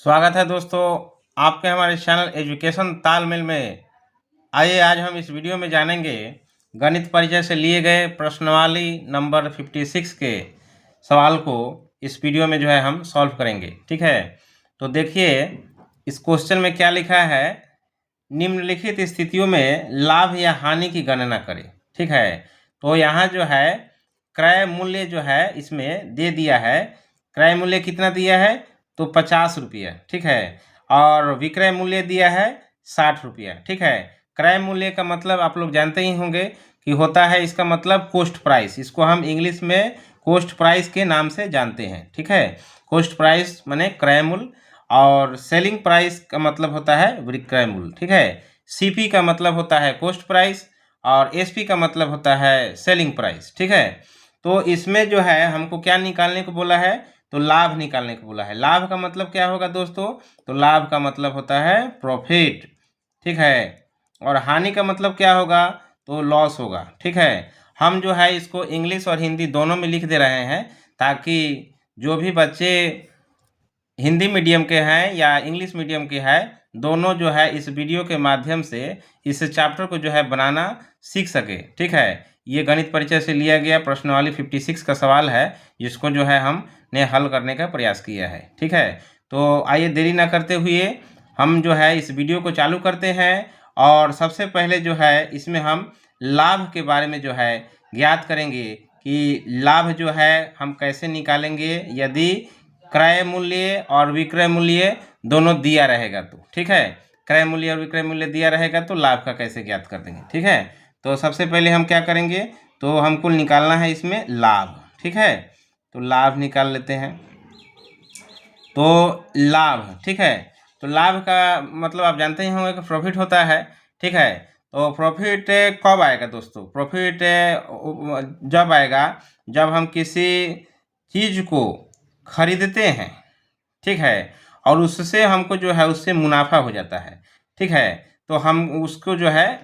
स्वागत है दोस्तों आपके हमारे चैनल एजुकेशन तालमेल में। आइए आज हम इस वीडियो में जानेंगे गणित परिचय से लिए गए प्रश्नावली नंबर 56 के सवाल को इस वीडियो में हम सॉल्व करेंगे। ठीक है, तो देखिए इस क्वेश्चन में क्या लिखा है। निम्नलिखित स्थितियों में लाभ या हानि की गणना करें। ठीक है, तो यहाँ क्रय मूल्य इसमें दे दिया है। क्रय मूल्य कितना दिया है तो 50 रुपया। ठीक है, और विक्रय मूल्य दिया है 60 रुपया। ठीक है, क्रय मूल्य का मतलब आप लोग जानते ही होंगे कि होता है, इसका मतलब कॉस्ट प्राइस। इसको हम इंग्लिश में कॉस्ट प्राइस के नाम से जानते हैं। ठीक है, कॉस्ट प्राइस माने क्रय मूल्य, और सेलिंग प्राइस का मतलब होता है विक्रय मूल्य। ठीक है, सीपी का मतलब होता है कॉस्ट प्राइस और एसपी का मतलब होता है सेलिंग प्राइस। ठीक है, तो इसमें हमको क्या निकालने को बोला है तो लाभ निकालने को बोला है। लाभ का मतलब क्या होगा दोस्तों, तो लाभ का मतलब होता है प्रॉफिट। ठीक है, और हानि का मतलब क्या होगा तो लॉस होगा। ठीक है, हम इसको इंग्लिश और हिंदी दोनों में लिख दे रहे हैं ताकि जो भी बच्चे हिंदी मीडियम के हैं या इंग्लिश मीडियम के हैं, दोनों इस वीडियो के माध्यम से इस चैप्टर को बनाना सीख सके। ठीक है, ये गणित परिचय से लिया गया प्रश्नावली 56 का सवाल है, जिसको हमने हल करने का प्रयास किया है। ठीक है, तो आइए देरी ना करते हुए हम इस वीडियो को चालू करते हैं। और सबसे पहले इसमें हम लाभ के बारे में ज्ञात करेंगे कि लाभ हम कैसे निकालेंगे यदि क्रय मूल्य और विक्रय मूल्य दोनों दिया रहेगा तो। ठीक है, क्रय मूल्य और विक्रय मूल्य दिया रहेगा तो लाभ का कैसे ज्ञात कर देंगे। ठीक है, तो सबसे पहले हम क्या करेंगे तो हमको निकालना है इसमें लाभ। ठीक है, तो लाभ निकाल लेते हैं। तो लाभ, ठीक है, तो लाभ का मतलब आप जानते ही होंगे कि प्रॉफिट होता है। ठीक है, तो प्रॉफिट कब आएगा दोस्तों, प्रॉफिट जब आएगा जब हम किसी चीज़ को खरीदते हैं। ठीक है, और उससे हमको उससे मुनाफा हो जाता है। ठीक है, तो हम उसको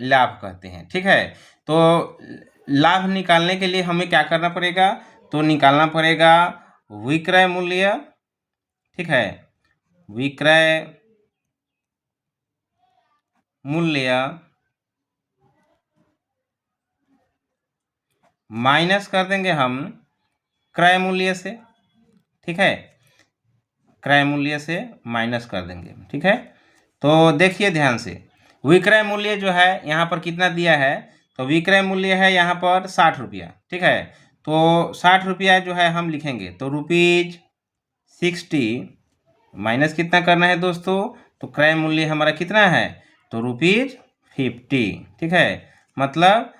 लाभ कहते हैं। ठीक है, तो लाभ निकालने के लिए हमें क्या करना पड़ेगा तो निकालना पड़ेगा विक्रय मूल्य। ठीक है, विक्रय मूल्य माइनस कर देंगे हम क्रय मूल्य से। ठीक है, क्रय मूल्य से माइनस कर देंगे। ठीक है, तो देखिए ध्यान से, विक्रय मूल्य यहाँ पर कितना दिया है तो विक्रय मूल्य है यहाँ पर 60 रुपया। ठीक है, तो 60 रुपया हम लिखेंगे तो ₹60 माइनस कितना करना है दोस्तों, तो क्रय मूल्य हमारा कितना है तो ₹50। ठीक है, मतलब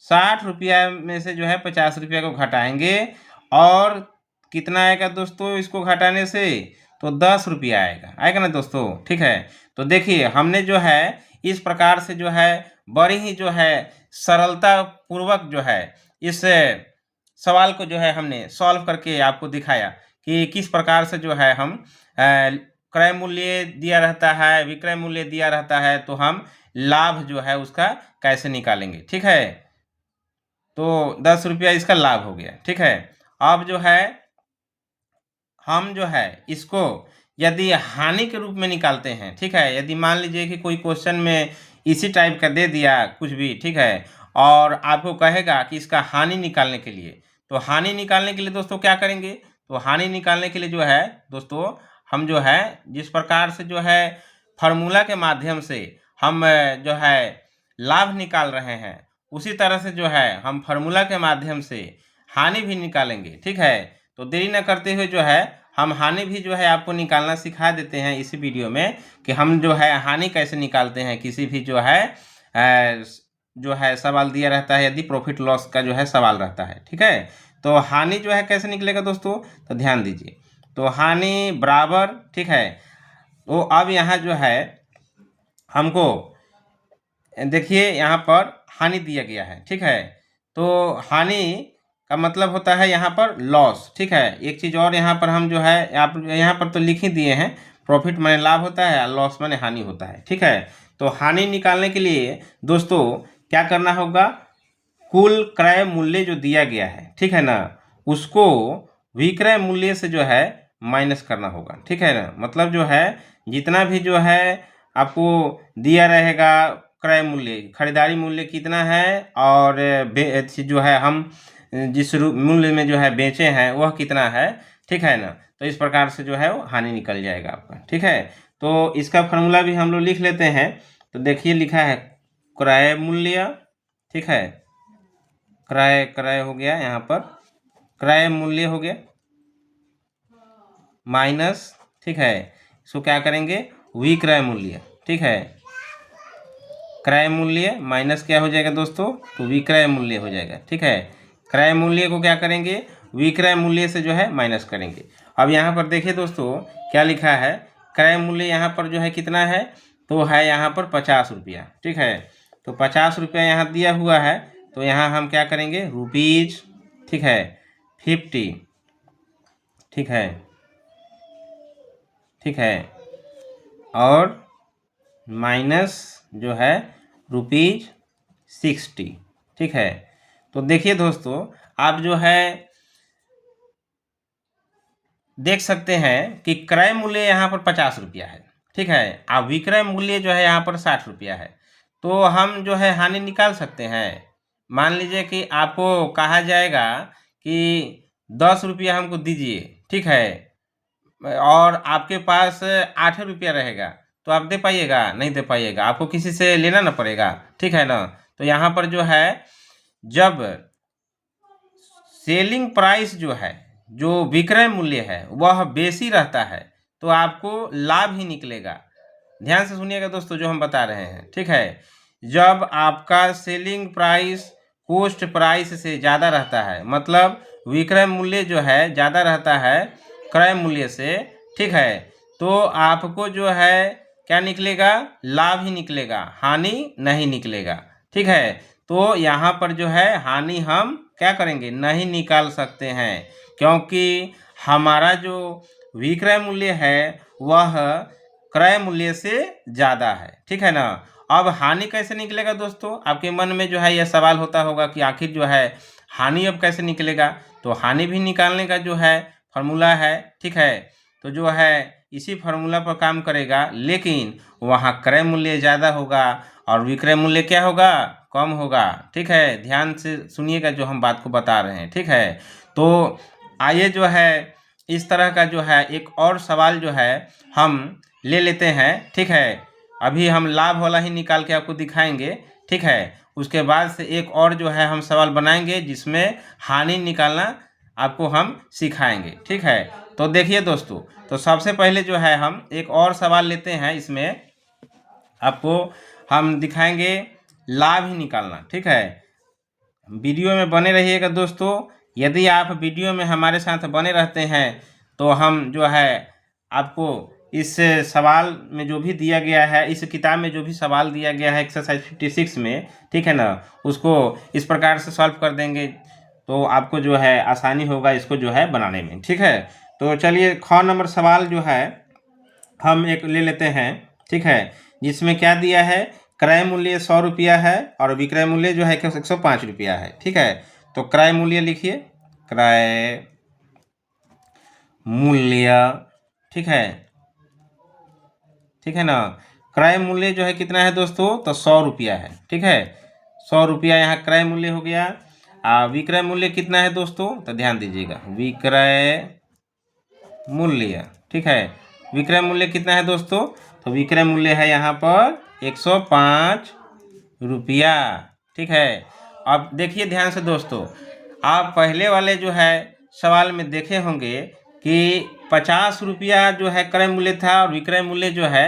60 रुपया में से 50 रुपया को घटाएंगे और कितना आएगा दोस्तों इसको घटाने से तो 10 रुपया आएगा ना दोस्तों। ठीक है, तो देखिए हमने इस प्रकार से बड़ी ही सरलता पूर्वक इस सवाल को हमने सॉल्व करके आपको दिखाया कि किस प्रकार से हम क्रय मूल्य दिया रहता है, विक्रय मूल्य दिया रहता है, तो हम लाभ उसका कैसे निकालेंगे। ठीक है, तो 10 रुपया इसका लाभ हो गया। ठीक है, अब हम इसको यदि हानि के रूप में निकालते हैं। ठीक है, यदि मान लीजिए कि कोई क्वेश्चन में इसी टाइप का दे दिया कुछ भी। ठीक है, और आपको कहेगा कि इसका हानि निकालने के लिए, तो हानि निकालने के लिए दोस्तों क्या करेंगे तो हानि निकालने के लिए दोस्तों हम जिस प्रकार से फार्मूला के माध्यम से हम लाभ निकाल रहे हैं, उसी तरह से हम फार्मूला के माध्यम से हानि भी निकालेंगे। ठीक है, तो देरी न करते हुए हम हानि भी आपको निकालना सिखा देते हैं इसी वीडियो में कि हम हानि कैसे निकालते हैं किसी भी सवाल दिया रहता है, यदि प्रॉफिट लॉस का सवाल रहता है। ठीक है, तो हानि कैसे निकलेगा दोस्तों, तो ध्यान दीजिए, तो हानि बराबर। ठीक है, तो अब यहाँ हमको देखिए यहाँ पर हानि दिया गया है। ठीक है, तो हानि का मतलब होता है यहाँ पर लॉस। ठीक है, एक चीज़ और यहाँ पर हम आप यहाँ पर तो लिख ही दिए हैं, प्रॉफिट माने लाभ होता है, लॉस माने हानि होता है। ठीक है, तो हानि निकालने के लिए दोस्तों क्या करना होगा, कुल क्रय मूल्य जो दिया गया है, ठीक है ना, उसको विक्रय मूल्य से माइनस करना होगा, ठीक है ना। मतलब जो है जितना भी जो है आपको दिया रहेगा क्रय मूल्य, खरीदारी मूल्य कितना है और जो है हम जिस मूल्य में जो है बेचे हैं वह कितना है, ठीक है ना। तो इस प्रकार से जो है वो हानि निकल जाएगा आपका, ठीक है। तो इसका फार्मूला भी हम लोग लिख लेते हैं। तो देखिए लिखा है क्रय मूल्य, ठीक है, क्रय हो गया, यहाँ पर क्रय मूल्य हो गया माइनस, ठीक है, इसको क्या करेंगे विक्रय मूल्य, ठीक है, क्रय मूल्य माइनस क्या हो जाएगा दोस्तों, तो विक्रय मूल्य हो जाएगा, ठीक है। क्रय मूल्य को क्या करेंगे विक्रय मूल्य से जो है माइनस करेंगे। अब यहाँ पर देखिए दोस्तों क्या लिखा है, क्रय मूल्य यहाँ पर जो है कितना है, तो है यहाँ पर 50 रुपया, ठीक है। तो 50 रुपया यहाँ दिया हुआ है, तो यहाँ हम क्या करेंगे रुपीज, ठीक है, 50, ठीक है, ठीक है, और माइनस जो है रुपीज 60, ठीक है। तो देखिए दोस्तों आप जो है देख सकते हैं कि क्रय मूल्य यहाँ पर 50 रुपया है, ठीक है, अब विक्रय मूल्य जो है यहाँ पर 60 रुपया है। तो हम जो है हानि निकाल सकते हैं। मान लीजिए कि आपको कहा जाएगा कि 10 रुपया हमको दीजिए, ठीक है, और आपके पास 8 रुपया रहेगा, तो आप दे पाइएगा, नहीं दे पाइएगा, आपको किसी से लेना ना पड़ेगा, ठीक है ना। तो यहाँ पर जो है जब सेलिंग प्राइस जो है, जो विक्रय मूल्य है वह बेसी रहता है, तो आपको लाभ ही निकलेगा। ध्यान से सुनिएगा दोस्तों जो हम बता रहे हैं, ठीक है। जब आपका सेलिंग प्राइस कॉस्ट प्राइस से ज़्यादा रहता है, मतलब विक्रय मूल्य जो है ज़्यादा रहता है क्रय मूल्य से, ठीक है, तो आपको जो है क्या निकलेगा लाभ ही निकलेगा, हानि नहीं निकलेगा, ठीक है। तो यहाँ पर जो है हानि हम क्या करेंगे नहीं निकाल सकते हैं, क्योंकि हमारा जो विक्रय मूल्य है वह क्रय मूल्य से ज़्यादा है, ठीक है ना। अब हानि कैसे निकलेगा दोस्तों, आपके मन में जो है यह सवाल होता होगा कि आखिर जो है हानि अब कैसे निकलेगा। तो हानि भी निकालने का जो है फार्मूला है, ठीक है, तो जो है इसी फार्मूला पर काम करेगा, लेकिन वहाँ क्रय मूल्य ज़्यादा होगा और विक्रय मूल्य क्या होगा कम होगा, ठीक है। ध्यान से सुनिएगा जो हम बात को बता रहे हैं, ठीक है। तो आइए जो है इस तरह का जो है एक और सवाल जो है हम ले लेते हैं, ठीक है। अभी हम लाभ वाला ही निकाल के आपको दिखाएंगे, ठीक है। उसके बाद से एक और जो है हम सवाल बनाएंगे जिसमें हानि निकालना आपको हम सिखाएंगे, ठीक है। तो देखिए दोस्तों, तो सबसे पहले जो है हम एक और सवाल लेते हैं, इसमें आपको हम दिखाएंगे लाभ ही निकालना, ठीक है। वीडियो में बने रहिएगा दोस्तों। यदि आप वीडियो में हमारे साथ बने रहते हैं तो हम जो है आपको इस सवाल में जो भी दिया गया है, इस किताब में जो भी सवाल दिया गया है एक्सरसाइज 56 में, ठीक है ना, उसको इस प्रकार से सॉल्व कर देंगे, तो आपको जो है आसानी होगा इसको जो है बनाने में, ठीक है। तो चलिए ख नंबर सवाल जो है हम एक ले लेते हैं, ठीक है, जिसमें क्या दिया है क्रय मूल्य 100 रुपया है और विक्रय मूल्य जो है 105 रुपया है, ठीक है। तो क्रय मूल्य लिखिए, क्रय मूल्य, ठीक है, ठीक है ना। क्रय मूल्य जो है कितना है दोस्तों, तो 100 रुपया है, ठीक है, 100 रुपया यहाँ क्रय मूल्य हो गया। विक्रय मूल्य कितना है दोस्तों, तो ध्यान दीजिएगा विक्रय मूल्य, ठीक है, विक्रय मूल्य कितना है दोस्तों, तो विक्रय मूल्य है यहाँ पर 105 रुपया, ठीक है। अब देखिए ध्यान से दोस्तों, आप पहले वाले जो है सवाल में देखे होंगे कि 50 रुपया जो है क्रय मूल्य था और विक्रय मूल्य जो है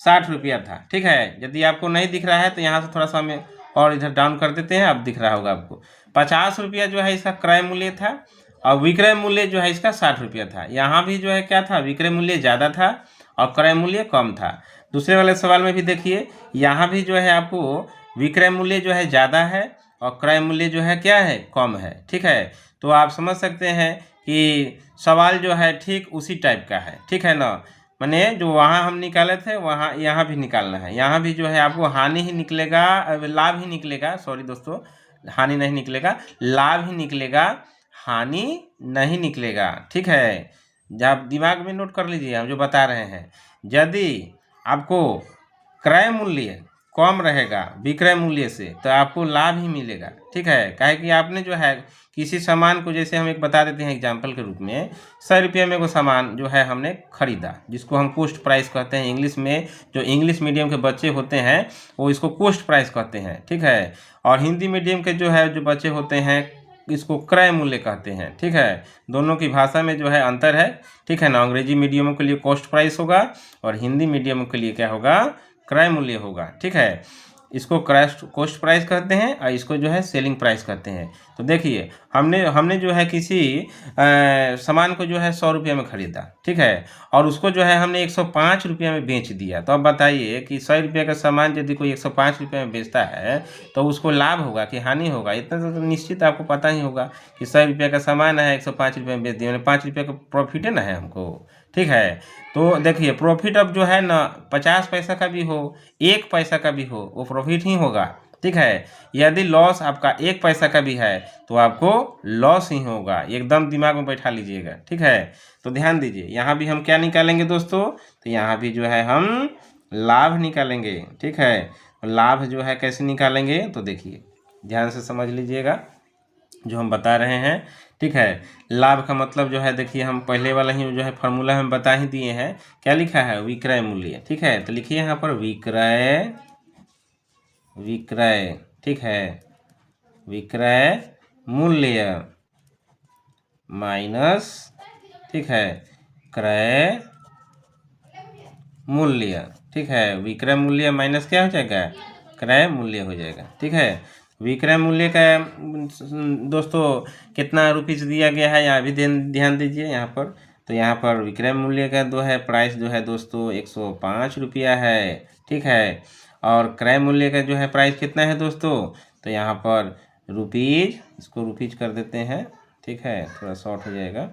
60 रुपया था, ठीक है। यदि आपको नहीं दिख रहा है तो यहाँ से थोड़ा सा हमें और इधर डाउन कर देते हैं, अब दिख रहा होगा आपको। 50 रुपया जो है इसका क्रय मूल्य था और विक्रय मूल्य जो है इसका 60 रुपया था। यहाँ भी जो है क्या था, विक्रय मूल्य ज़्यादा था और क्रय मूल्य कम था। दूसरे वाले सवाल में भी देखिए, यहाँ भी जो है आपको विक्रय मूल्य जो है ज़्यादा है और क्रय मूल्य जो है क्या है कम है, ठीक है। तो आप समझ सकते हैं कि सवाल जो है ठीक उसी टाइप का है, ठीक है ना। माने जो वहाँ हम निकाले थे वहाँ यहाँ भी निकालना है। यहाँ भी जो है आपको हानि ही निकलेगा, लाभ ही निकलेगा, सॉरी दोस्तों, हानि नहीं निकलेगा, लाभ ही निकलेगा, हानि नहीं निकलेगा, ठीक है। जब दिमाग में नोट कर लीजिए हम जो बता रहे हैं, यदि आपको क्रय मूल्य कम रहेगा विक्रय मूल्य से तो आपको लाभ ही मिलेगा। ठीक है, काहे कि आपने जो है किसी सामान को, जैसे हम एक बता देते हैं एग्जाम्पल के रूप में, 100 रुपये में वो सामान जो है हमने खरीदा, जिसको हम कॉस्ट प्राइस कहते हैं इंग्लिश में। जो इंग्लिश मीडियम के बच्चे होते हैं वो इसको कॉस्ट प्राइस कहते हैं। ठीक है, और हिंदी मीडियम के जो है जो बच्चे होते हैं इसको क्रय मूल्य कहते हैं। ठीक है, दोनों की भाषा में जो है अंतर है। ठीक है ना, अंग्रेजी मीडियमों के लिए कॉस्ट प्राइस होगा और हिंदी मीडियमों के लिए क्या होगा, क्रय मूल्य होगा। ठीक है, इसको कॉस्ट प्राइस कहते हैं और इसको जो है सेलिंग प्राइस कहते हैं। तो देखिए हमने जो है किसी सामान को जो है 100 रुपये में खरीदा। ठीक है, और उसको जो है हमने 105 रुपये में बेच दिया। तो अब बताइए कि 100 रुपये का सामान यदि कोई 105 रुपये में बेचता है तो उसको लाभ होगा कि हानि होगा? इतना तो निश्चित आपको पता ही होगा कि 100 रुपये का सामान है, 105 रुपये में बेच दिया, 5 रुपये का प्रॉफिट है ना है हमको। ठीक है, तो देखिए प्रॉफिट अब जो है ना 50 पैसा का भी हो, 1 पैसा का भी हो, वो प्रॉफिट ही होगा। ठीक है, यदि लॉस आपका 1 पैसा का भी है तो आपको लॉस ही होगा। एकदम दिमाग में बैठा लीजिएगा। ठीक है, तो ध्यान दीजिए, यहाँ भी हम क्या निकालेंगे दोस्तों, तो यहाँ भी जो है हम लाभ निकालेंगे। ठीक है, लाभ जो है कैसे निकालेंगे तो देखिए ध्यान से समझ लीजिएगा जो हम बता रहे हैं। ठीक है, लाभ का मतलब जो है देखिए हम पहले वाला ही जो है फार्मूला हम बता ही दिए हैं। क्या लिखा है, विक्रय मूल्य। ठीक है, तो लिखिए यहाँ पर विक्रय। ठीक है, विक्रय मूल्य माइनस, ठीक है, क्रय मूल्य। ठीक है, विक्रय मूल्य माइनस क्या हो जाएगा, क्रय मूल्य हो जाएगा। ठीक है, विक्रय मूल्य का दोस्तों कितना रुपीस दिया गया है यहाँ भी ध्यान दीजिए यहाँ पर। तो यहाँ पर विक्रय मूल्य का जो है प्राइस जो है दोस्तों 105 रुपया है। ठीक है, और क्रय मूल्य का जो है प्राइस कितना है दोस्तों, तो यहाँ पर रुपीज, इसको रुपीज कर देते हैं। ठीक है, थोड़ा शॉर्ट हो जाएगा,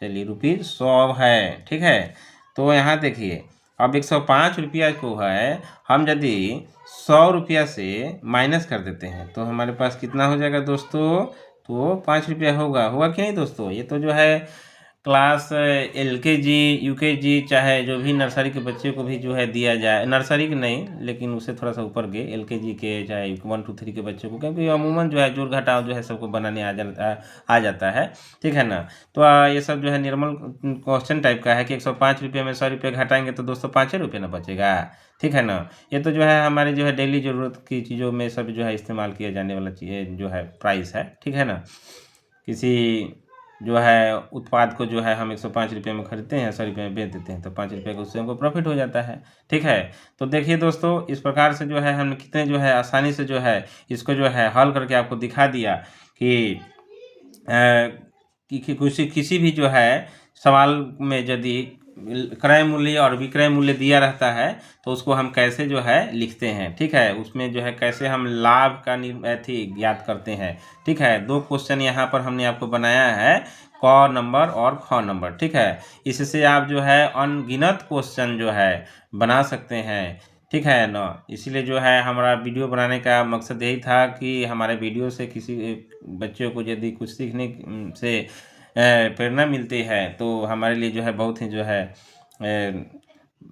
चलिए रुपीज 100 है। ठीक है, तो यहाँ देखिए अब 105 रुपया को है हम यदि 100 रुपया से माइनस कर देते हैं तो हमारे पास कितना हो जाएगा दोस्तों, तो 5 रुपया होगा कि नहीं दोस्तों। ये तो जो है क्लास LKG UKG चाहे जो भी नर्सरी के बच्चे को भी जो है दिया जाए, नर्सरी के नहीं लेकिन उससे थोड़ा सा ऊपर के LKG के चाहे 1 2 3 के बच्चों को, क्योंकि अमूमन जो है जोड़ घटाव जो है सबको बनाने आ जाता है। ठीक है ना, तो ये सब जो है निर्मल क्वेश्चन टाइप का है कि 105 रुपये में 100 रुपये घटाएंगे तो दोस्तों 5 रुपये ना बचेगा। ठीक है ना, ये तो जो है हमारे जो है डेली ज़रूरत की चीज़ों में सब जो है इस्तेमाल किया जाने वाला चीज़ जो है प्राइस है। ठीक है ना, किसी जो है उत्पाद को जो है हम 105 रुपये में खरीदते हैं, 100 रुपये में बेच देते हैं तो 5 रुपये का उससे हमको प्रॉफिट हो जाता है। ठीक है, तो देखिए दोस्तों इस प्रकार से जो है हमने कितने जो है आसानी से जो है इसको जो है हल करके आपको दिखा दिया कि किसी भी जो है सवाल में यदि क्रय मूल्य और विक्रय मूल्य दिया रहता है तो उसको हम कैसे जो है लिखते हैं। ठीक है, उसमें जो है कैसे हम लाभ का ज्ञात करते हैं। ठीक है, 2 क्वेश्चन यहाँ पर हमने आपको बनाया है, क नंबर और ख नंबर। ठीक है, इससे आप जो है अनगिनत क्वेश्चन जो है बना सकते हैं। ठीक है ना, इसीलिए जो है हमारा वीडियो बनाने का मकसद यही था कि हमारे वीडियो से किसी बच्चों को यदि कुछ सीखने से प्रेरणा मिलती है तो हमारे लिए जो है बहुत ही जो है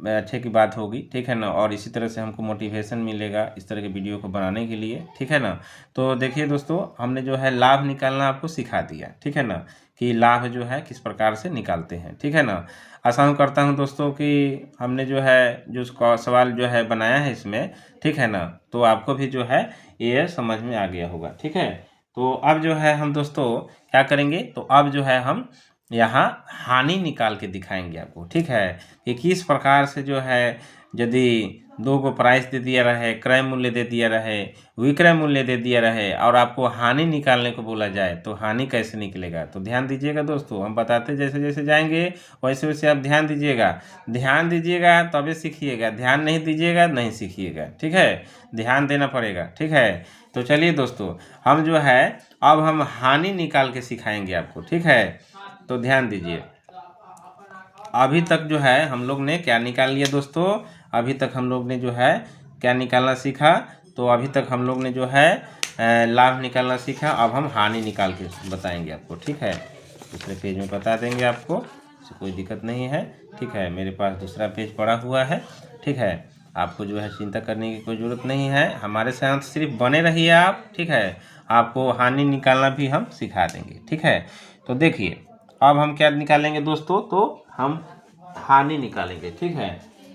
अच्छे की बात होगी। ठीक है ना, और इसी तरह से हमको मोटिवेशन मिलेगा इस तरह के वीडियो को बनाने के लिए। ठीक है ना, तो देखिए दोस्तों हमने जो है लाभ निकालना आपको सिखा दिया। ठीक है ना, कि लाभ जो है किस प्रकार से निकालते हैं। ठीक है ना, आशा करता हूँ दोस्तों कि हमने जो है जो सवाल जो है बनाया है इसमें, ठीक है ना, तो आपको भी जो है ये समझ में आ गया होगा। ठीक है, तो अब जो है हम दोस्तों क्या करेंगे, तो अब जो है हम यहाँ हानि निकाल के दिखाएंगे आपको। ठीक है, कि किस प्रकार से जो है यदि 2 को प्राइस दे दिया रहे, क्रय मूल्य दे दिया रहे, विक्रय मूल्य दे दिया रहे और आपको हानि निकालने को बोला जाए तो हानि कैसे निकलेगा। तो ध्यान दीजिएगा दोस्तों, हम बताते जैसे जैसे जाएंगे वैसे वैसे आप ध्यान दीजिएगा तभी सीखिएगा, ध्यान नहीं दीजिएगा नहीं सीखिएगा। ठीक है, ध्यान देना पड़ेगा। ठीक है, तो चलिए दोस्तों हम जो है अब हम हानि निकाल के सिखाएंगे आपको। ठीक है, तो ध्यान दीजिए, अभी तक जो है हम लोग ने क्या निकाल लिया दोस्तों, अभी तक हम लोग ने जो है क्या निकालना सीखा, तो अभी तक हम लोग ने जो है लाभ निकालना सीखा। अब हम हानि निकाल के बताएंगे आपको। ठीक है, दूसरे पेज में बता देंगे आपको, इससे कोई दिक्कत नहीं है। ठीक है, मेरे पास दूसरा पेज पड़ा हुआ है। ठीक है, आपको जो है चिंता करने की कोई ज़रूरत नहीं है, हमारे साथ सिर्फ बने रहिए आप। ठीक है, आपको हानि निकालना भी हम सिखा देंगे। ठीक है, तो देखिए अब हम क्या निकालेंगे दोस्तों, तो हम हानि निकालेंगे। ठीक है,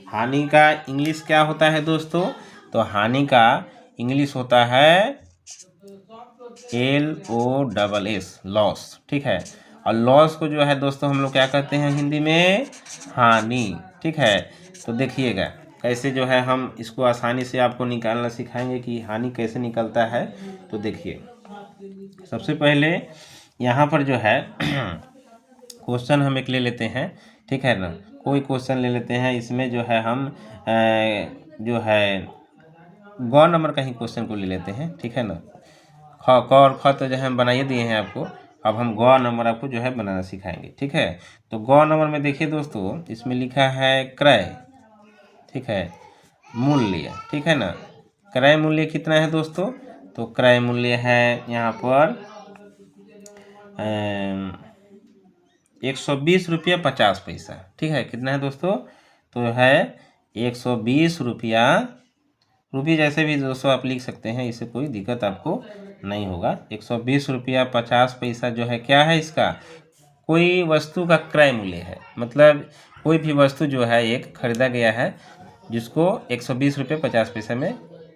हानि का इंग्लिश क्या होता है दोस्तों, तो हानि का इंग्लिश होता है LOSS, लॉस। ठीक है, और लॉस को जो है दोस्तों हम लोग क्या कहते हैं हिंदी में, हानि। ठीक है, तो देखिएगा कैसे जो है हम इसको आसानी से आपको निकालना सिखाएंगे कि हानि कैसे निकलता है। तो देखिए सबसे पहले यहाँ पर जो है क्वेश्चन हम एक ले लेते हैं। ठीक है ना, कोई क्वेश्चन ले लेते हैं, इसमें जो है हम जो है ग नंबर का ही क्वेश्चन को ले लेते हैं। ठीक है ना, ख क और ख तो जो है हम बनाइए दिए हैं आपको, अब हम ग नंबर आपको जो है बनाना सिखाएंगे। ठीक है, तो ग नंबर में देखिए दोस्तों, इसमें लिखा है क्रय। ठीक है, मूल्य। ठीक है ना, क्रय मूल्य कितना है दोस्तों, तो क्रय मूल्य है यहाँ पर 120 रुपया 50 पैसा। ठीक है, कितना है दोस्तों, तो है 120 रुपया, रुपये जैसे भी दोस्तों आप लिख सकते हैं, इससे कोई दिक्कत आपको नहीं होगा। 120 रुपया 50 पैसा जो है क्या है, इसका कोई वस्तु का क्रय मूल्य है। मतलब कोई भी वस्तु जो है एक खरीदा गया है, जिसको 120 रुपये 50 पैसा में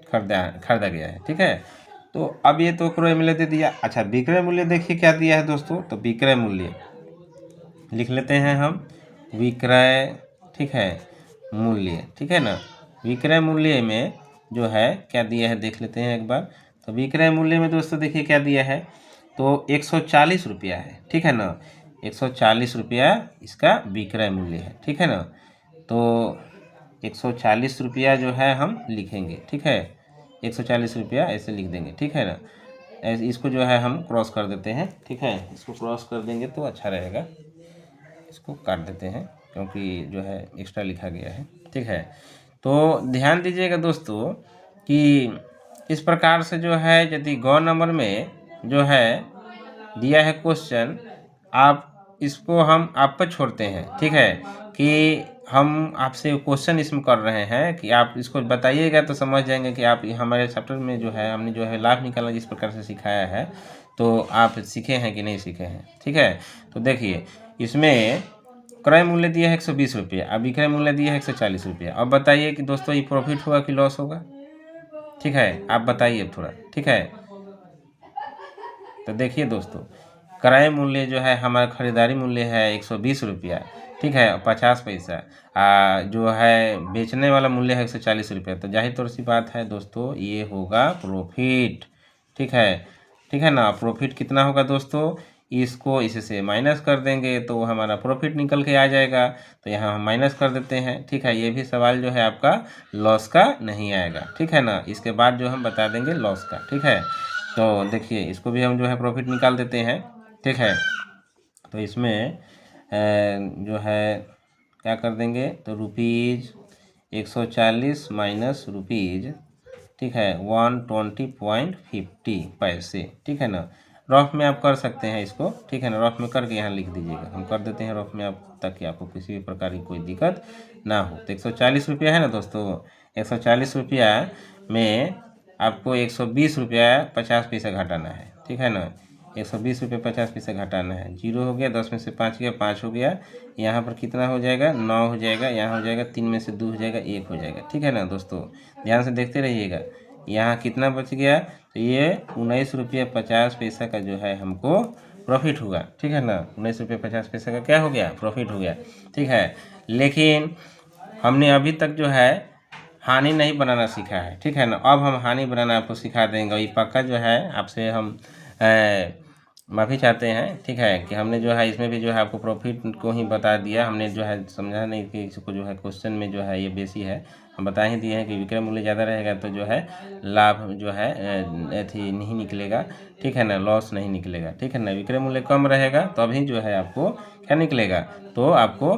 खरीदा गया है। ठीक है, तो अब ये तो क्रय मूल्य दे दिया। अच्छा, विक्रय मूल्य देखिए क्या दिया है दोस्तों, तो विक्रय मूल्य लिख लेते हैं हम, विक्रय। ठीक है, मूल्य। ठीक है ना, विक्रय मूल्य में जो है क्या दिया है देख लेते हैं एक बार। तो विक्रय मूल्य में दोस्तों देखिए क्या दिया है, तो 140 रुपया है। ठीक है ना, 140 रुपया इसका विक्रय मूल्य है। ठीक है ना, तो 140 रुपया जो है हम लिखेंगे। ठीक है, 140 रुपया ऐसे लिख देंगे। ठीक है ना, ऐसे इसको जो है हम क्रॉस कर देते हैं। ठीक है, इसको क्रॉस कर देंगे तो अच्छा रहेगा, इसको काट देते हैं क्योंकि जो है एक्स्ट्रा लिखा गया है। ठीक है, तो ध्यान दीजिएगा दोस्तों कि इस प्रकार से जो है यदि ग नंबर में जो है दिया है क्वेश्चन, आप इसको हम आप पर छोड़ते हैं। ठीक है, कि हम आपसे क्वेश्चन इसमें कर रहे हैं कि आप इसको बताइएगा तो समझ जाएंगे कि आप हमारे चैप्टर में जो है हमने जो है लाभ निकालना जिस प्रकार से सिखाया है, तो आप सीखे हैं कि नहीं सीखे हैं। ठीक है, तो देखिए इसमें क्रय मूल्य दिया है 120 रुपये, अब विक्रय मूल्य दिया है 140 रुपये। अब बताइए कि दोस्तों ये प्रॉफिट होगा कि लॉस होगा। ठीक है, आप बताइए अब थोड़ा। ठीक है, तो देखिए दोस्तों क्रय मूल्य जो है हमारा खरीदारी मूल्य है 120 रुपया। ठीक है, 50 पैसा। जो है बेचने वाला मूल्य है 140 रुपया, तो जाहिर तौर सी बात है दोस्तों ये होगा प्रॉफिट। ठीक है, ठीक है ना, प्रॉफिट कितना होगा दोस्तों, इसको इससे माइनस कर देंगे तो हमारा प्रॉफिट निकल के आ जाएगा, तो यहाँ हम माइनस कर देते हैं। ठीक है, ये भी सवाल जो है आपका लॉस का नहीं आएगा। ठीक है ना, इसके बाद जो हम बता देंगे लॉस का। ठीक है, तो देखिए इसको भी हम जो है प्रॉफिट निकाल देते हैं। ठीक है, तो इसमें जो है क्या कर देंगे, तो रुपीज़ 140 माइनस रुपीज़, ठीक है 120.50 पैसे। ठीक है ना, रफ में आप कर सकते हैं इसको। ठीक है ना, रफ में करके यहाँ लिख दीजिएगा, हम कर देते हैं रफ में आप, ताकि आपको किसी भी प्रकार की कोई दिक्कत ना हो। तो 140 रुपया है ना दोस्तों, 140 रुपया में आपको 120 रुपया 50 पैसा घटाना है। ठीक है ना, 120 रुपये 50 पैसा घटाना है। 0 हो गया, 10 में से 5 गया, 5 हो गया, यहाँ पर कितना हो जाएगा 9 हो जाएगा, यहाँ हो जाएगा 3 में से 2 हो जाएगा 1 हो जाएगा। ठीक है ना दोस्तों, ध्यान से देखते रहिएगा, यहाँ कितना बच गया, तो ये 19 रुपये 50 पैसा का जो है हमको प्रॉफिट हुआ। ठीक है ना, 19 रुपये 50 पैसा का क्या हो गया, प्रॉफिट हो गया। ठीक है, लेकिन हमने अभी तक जो है हानि नहीं बनाना सीखा है। ठीक है ना, अब हम हानि बनाना आपको सिखा देंगे। ये पक्का जो है आपसे हम माफ़ी चाहते हैं। ठीक है, कि हमने जो है इसमें भी जो है आपको प्रॉफिट को ही बता दिया, हमने जो है समझा नहीं कि इसको जो है क्वेश्चन में जो है ये बेसी है, हम बता ही दिए हैं कि विक्रय मूल्य ज़्यादा रहेगा तो जो है लाभ जो है अथी नहीं निकलेगा। ठीक है ना, लॉस नहीं निकलेगा। ठीक है ना, विक्रय मूल्य कम रहेगा तभी जो है आपको क्या निकलेगा, तो आपको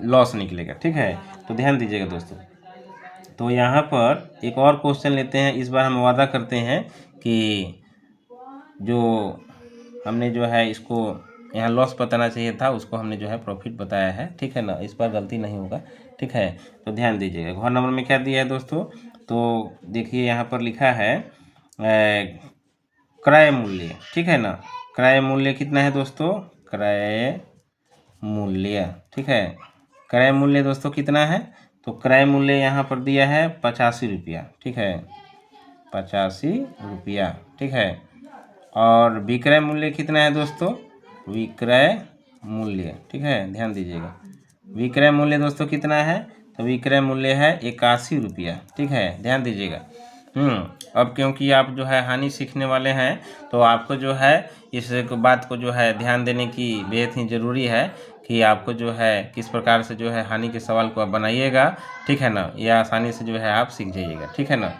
लॉस निकलेगा। ठीक है, तो ध्यान दीजिएगा दोस्तों। तो यहाँ पर एक और क्वेश्चन लेते हैं। इस बार हम वादा करते हैं कि जो हमने जो है इसको यहाँ लॉस बताना चाहिए था, उसको हमने जो है प्रॉफिट बताया है, ठीक है ना। इस पर गलती नहीं होगा, ठीक है। तो ध्यान दीजिएगा घ नंबर में क्या दिया है दोस्तों। तो देखिए यहाँ पर लिखा है क्रय मूल्य, ठीक है ना। क्रय मूल्य कितना है दोस्तों, क्रय मूल्य, ठीक है। क्रय मूल्य दोस्तों कितना है, तो क्रय मूल्य यहाँ पर दिया है 85 रुपया, ठीक है, 85 रुपया, ठीक है। और विक्रय मूल्य कितना है दोस्तों, विक्रय मूल्य, ठीक है, ध्यान दीजिएगा। विक्रय मूल्य दोस्तों कितना है, तो विक्रय मूल्य है 81 रुपया, ठीक है, ध्यान दीजिएगा। अब क्योंकि आप जो है हानि सीखने वाले हैं, तो आपको जो है इस बात को जो है ध्यान देने की बेहद ही ज़रूरी है कि आपको जो है किस प्रकार से जो है हानि के सवाल को आप बनाइएगा, ठीक है ना। यह आसानी से जो है आप सीख जाइएगा, ठीक है ना।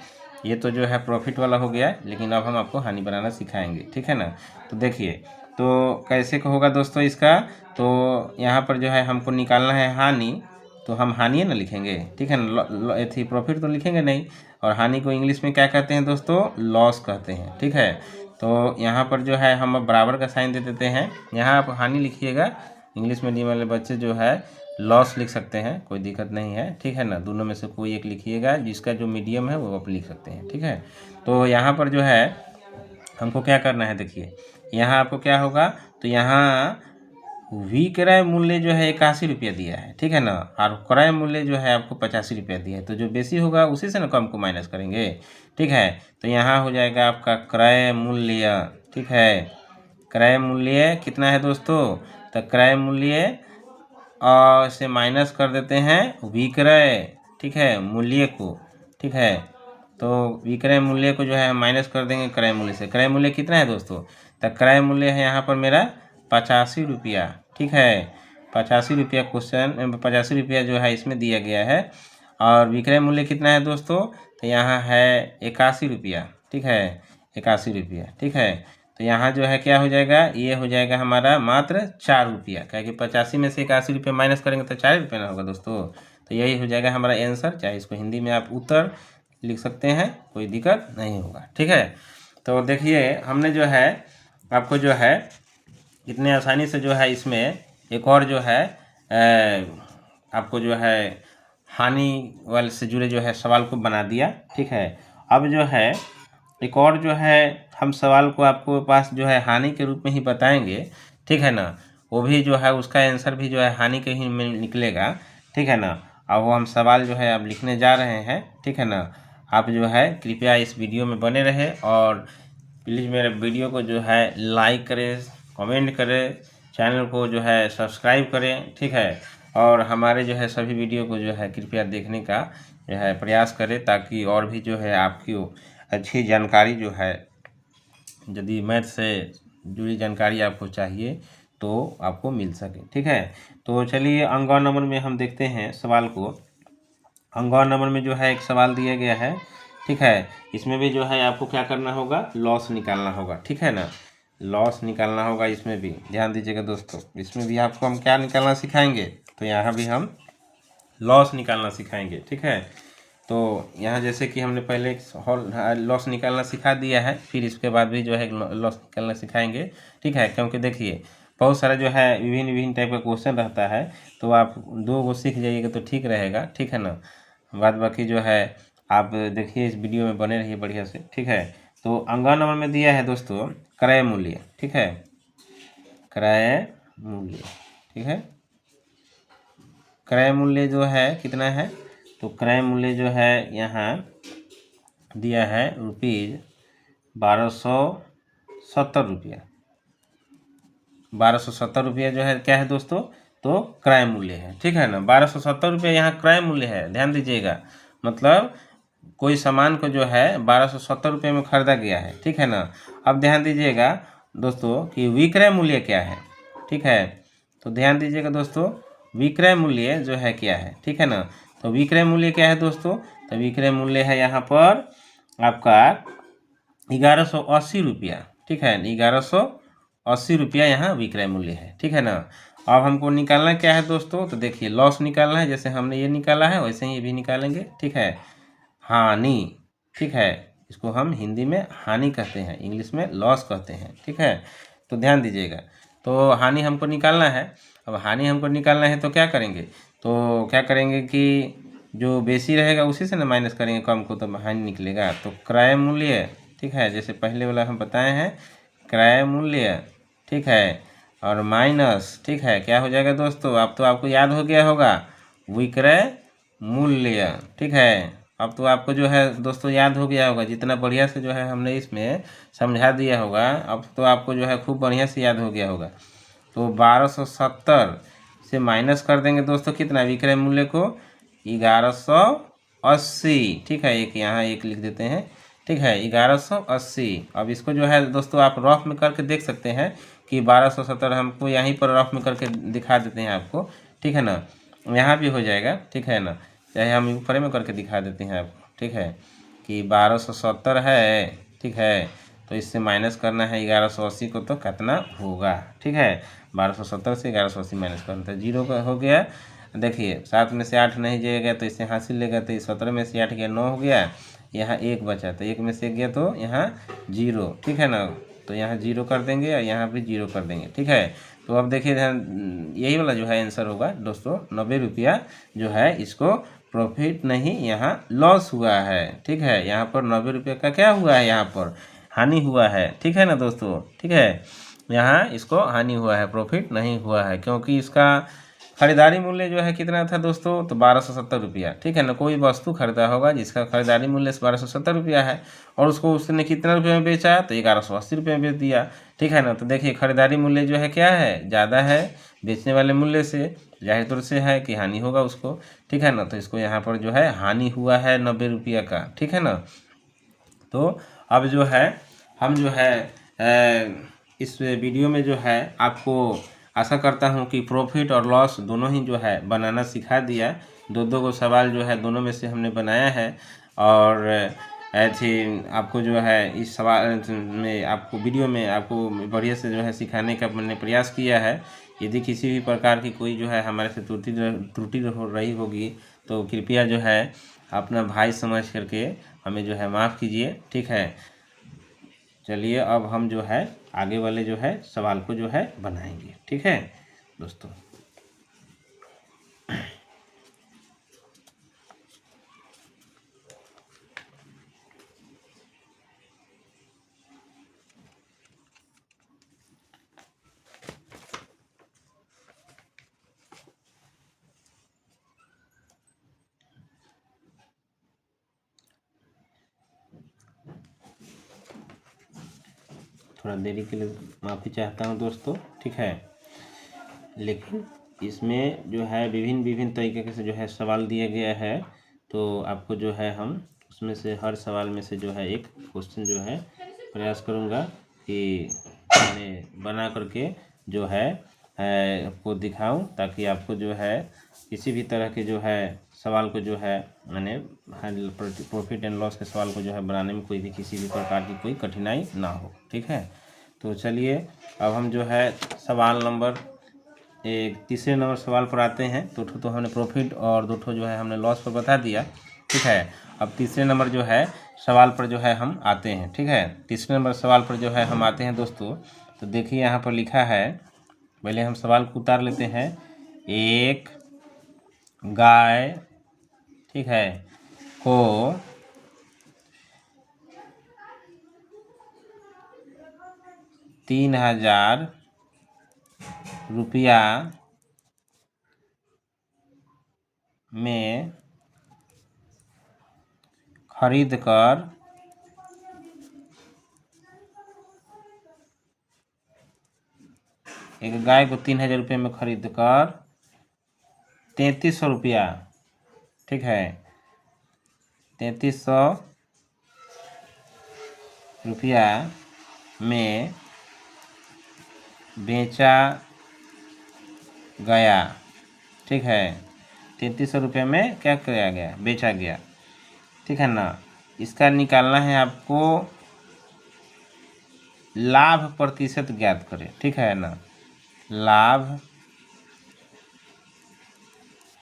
ये तो जो है प्रॉफिट वाला हो गया, लेकिन अब हम आपको हानि बनाना सिखाएंगे, ठीक है ना। तो देखिए तो कैसे का होगा दोस्तों इसका, तो यहाँ पर जो है हमको निकालना है हानि, तो हम हानि ना लिखेंगे, ठीक है ना। थी प्रॉफिट तो लिखेंगे नहीं, और हानि को इंग्लिश में क्या कहते हैं दोस्तों, लॉस कहते हैं, ठीक है। तो यहाँ पर जो है हम अब बराबर का साइन दे देते हैं। यहाँ आप हानि लिखिएगा, इंग्लिश मीडियम वाले बच्चे जो है लॉस लिख सकते हैं, कोई दिक्कत नहीं है, ठीक है ना। दोनों में से कोई एक लिखिएगा, जिसका जो मीडियम है वो आप लिख सकते हैं, ठीक है। तो यहाँ पर जो है हमको क्या करना है, देखिए यहाँ आपको क्या होगा, तो यहाँ विक्रय मूल्य जो है 81 रुपया दिया है, ठीक है ना, और क्रय मूल्य जो है आपको 85 रुपया दिया है। तो जो बेसी होगा उसी से ना कम को माइनस करेंगे, ठीक है। तो यहाँ हो जाएगा आपका क्रय मूल्य, ठीक है। क्रय मूल्य कितना है दोस्तों, तो क्रय मूल्य से माइनस कर देते हैं विक्रय, ठीक है, मूल्य को, ठीक है। तो विक्रय मूल्य को जो है हम माइनस कर देंगे क्रय मूल्य से। क्रय मूल्य कितना है दोस्तों, तो क्रय मूल्य है यहाँ पर मेरा 85 रुपया, ठीक है, 85 रुपया क्वेश्चन 85 रुपया जो है इसमें दिया गया है। और विक्रय मूल्य कितना है दोस्तों, तो यहाँ है 81 रुपया, ठीक है, 81 रुपया, ठीक है। तो यहाँ जो है क्या हो जाएगा, ये हो जाएगा हमारा मात्र 4 रुपया, क्योंकि 85 में से 81 रुपया माइनस करेंगे तो 4 रुपया ना होगा दोस्तों। तो यही हो जाएगा हमारा आंसर, चाहे इसको हिंदी में आप उत्तर लिख सकते हैं, कोई दिक्कत नहीं होगा, ठीक है। तो देखिए हमने जो है आपको जो है इतने आसानी से जो है इसमें एक और जो है आपको जो है हानि वाले से जुड़े जो है सवाल को बना दिया, ठीक है। अब जो है एक और जो है हम सवाल को आपको पास जो है हानि के रूप में ही बताएंगे, ठीक है ना। वो भी जो है उसका आंसर भी जो है हानि के ही में निकलेगा, ठीक है ना। अब वो हम सवाल जो है अब लिखने जा रहे हैं, ठीक है ना। आप जो है कृपया इस वीडियो में बने रहें, और प्लीज़ मेरे वीडियो को जो है लाइक करें, कमेंट करें, चैनल को जो है सब्सक्राइब करें, ठीक है। और हमारे जो है सभी वीडियो को जो है कृपया देखने का जो है प्रयास करें, ताकि और भी जो है आपकी अच्छी जानकारी जो है, यदि मैथ से जुड़ी जानकारी आपको चाहिए तो आपको मिल सके, ठीक है। तो चलिए अंगवा नंबर में हम देखते हैं सवाल को। अंगवा नंबर में जो है एक सवाल दिया गया है, ठीक है। इसमें भी जो है आपको क्या करना होगा, लॉस निकालना होगा, ठीक है ना। लॉस निकालना होगा, इसमें भी ध्यान दीजिएगा दोस्तों। इसमें भी आपको हम क्या निकालना सिखाएंगे, तो यहाँ भी हम लॉस निकालना सिखाएंगे, ठीक है। तो यहाँ जैसे कि हमने पहले लॉस निकालना सिखा दिया है, फिर इसके बाद भी जो है लॉस निकालना सिखाएंगे, ठीक है। क्योंकि देखिए बहुत सारा जो है विभिन्न विभिन्न टाइप का क्वेश्चन रहता है, तो आप 2 को सीख जाइएगा तो ठीक रहेगा, ठीक है ना। बाद बाकी जो है आप देखिए इस वीडियो में बने रहिए बढ़िया से, ठीक है। तो अंगवा नंबर में दिया है दोस्तों क्रय मूल्य, ठीक है, क्रय मूल्य, ठीक है। क्रय मूल्य जो है कितना है, तो क्रय मूल्य जो है यहाँ दिया है रुपीज़ 1270 रुपया। 1270 रुपया जो है क्या है दोस्तों, तो क्रय मूल्य है, ठीक है ना। 1270 रुपया यहाँ क्रय मूल्य है, ध्यान दीजिएगा। मतलब कोई सामान को जो है 1270 रुपये में खरीदा गया है, ठीक है ना। अब ध्यान दीजिएगा दोस्तों कि विक्रय मूल्य क्या है, ठीक है। तो ध्यान दीजिएगा दोस्तों, विक्रय मूल्य जो है क्या है, ठीक है ना। तो विक्रय मूल्य क्या है दोस्तों, तो विक्रय मूल्य है यहाँ पर आपका 1180 रुपया, ठीक है, 1180 रुपया यहाँ विक्रय मूल्य है, ठीक है ना। अब हमको निकालना क्या है दोस्तों, तो देखिए लॉस निकालना है, जैसे हमने ये निकाला है वैसे ही ये भी निकालेंगे, ठीक है। हानि, ठीक है, इसको हम हिंदी में हानि कहते हैं, इंग्लिश में लॉस कहते हैं, ठीक है। तो ध्यान दीजिएगा। तो हानि हमको निकालना है। अब हानि हमको निकालना है तो क्या करेंगे, तो क्या करेंगे कि जो बेसी रहेगा उसी से ना माइनस करेंगे कम को, तो हानि निकलेगा। तो क्रय मूल्य, ठीक है, जैसे पहले वाला हम बताए हैं, क्रय मूल्य, ठीक है, और माइनस, ठीक है, क्या हो जाएगा दोस्तों, अब तो आपको याद हो गया होगा, विक्रय मूल्य, ठीक है। अब तो आपको जो है दोस्तों याद हो गया होगा, जितना बढ़िया से जो है हमने इसमें समझा दिया होगा, अब तो आपको जो है खूब बढ़िया से याद हो गया होगा। तो 1270 से माइनस कर देंगे दोस्तों कितना, विक्रय मूल्य को 1180, ठीक है, एक यहाँ एक लिख देते हैं, ठीक है, 1180। अब इसको जो है दोस्तों आप रफ में करके देख सकते हैं कि 1270 हमको यहीं पर रफ में करके दिखा देते हैं आपको, ठीक है ना, यहाँ भी हो जाएगा, ठीक है ना, चाहे हम ऊपर में करके दिखा देते हैं आपको, ठीक है, कि 1270 है, ठीक है, तो इससे माइनस करना है 1180 को, तो कितना होगा, ठीक है, 1270 से 1180 माइनस करना, तो 0 का हो गया। देखिए 7 में से 8 नहीं जाएगा तो इससे हासिल लेगा, तो 17 में से 8 गया 9 हो गया, यहाँ 1 बचा, तो 1 में से गया तो यहाँ 0, ठीक है ना, तो यहाँ 0 कर देंगे और यहाँ भी 0 कर देंगे, ठीक है। तो अब देखिए यही वाला जो है आंसर होगा दोस्तों, 90 रुपया जो है इसको प्रॉफिट नहीं, यहाँ लॉस हुआ है, ठीक है, यहाँ पर 90 रुपये का क्या हुआ है, यहाँ पर हानि हुआ है, ठीक है ना दोस्तों, ठीक है, यहाँ इसको हानि हुआ है, प्रॉफिट नहीं हुआ है, क्योंकि इसका खरीदारी मूल्य जो है कितना था दोस्तों, तो 1270 रुपया, ठीक है ना। कोई वस्तु खरीदा होगा जिसका खरीदारी मूल्य 1270 रुपया है, और उसको उसने कितना रुपये में बेचा, तो 1180 रुपये में बेच दिया, ठीक है ना। तो देखिए खरीदारी मूल्य जो है क्या है, ज़्यादा है बेचने वाले मूल्य से, जाहिर तौर से है कि हानि होगा उसको, ठीक है ना। तो इसको यहाँ पर जो है हानि हुआ है 90 रुपया का, ठीक है ना। तो अब जो है हम जो है इस वीडियो में जो है आपको आशा करता हूँ कि प्रॉफिट और लॉस दोनों ही जो है बनाना सिखा दिया। दो को सवाल जो है दोनों में से हमने बनाया है, और ऐसे आपको जो है इस सवाल में आपको वीडियो में आपको बढ़िया से जो है सिखाने का मैंने प्रयास किया है। यदि किसी भी प्रकार की कोई जो है हमारे से त्रुटि हो रही होगी तो कृपया जो है अपना भाई समझ करके हमें जो है माफ़ कीजिए, ठीक है। चलिए अब हम जो है आगे वाले जो है सवाल को जो है बनाएंगे, ठीक है दोस्तों। थोड़ा देरी के लिए माफ़ी चाहता हूँ दोस्तों, ठीक है, लेकिन इसमें जो है विभिन्न तरीके से जो है सवाल दिया गया है, तो आपको जो है हम उसमें से हर सवाल में से जो है एक क्वेश्चन जो है प्रयास करूँगा कि मैं बना करके जो है आपको दिखाऊं, ताकि आपको जो है किसी भी तरह के जो है सवाल को जो है मैंने प्रॉफिट एंड लॉस के सवाल को जो है बनाने में कोई भी किसी भी प्रकार की कोई कठिनाई ना हो, ठीक है। तो चलिए अब हम जो है सवाल नंबर तीसरे नंबर सवाल पर आते हैं। दो तो हमने प्रॉफिट और दो जो है हमने लॉस पर बता दिया, ठीक है। अब तीसरे नंबर जो है सवाल पर जो है हम आते हैं, ठीक है। तीसरे नंबर सवाल पर जो है हम आते हैं दोस्तों। तो देखिए यहाँ पर लिखा है, पहले हम सवाल को उतार लेते हैं। एक गाय, ठीक है, को 3000 रुपया में खरीद कर एक गाय को 3000 रुपये में खरीद कर 3300 रुपया, ठीक है, 3300 रुपया में बेचा गया, ठीक है। 3300 रुपये में क्या किया गया, बेचा गया, ठीक है ना। इसका निकालना है आपको लाभ प्रतिशत ज्ञात करें, ठीक है ना। लाभ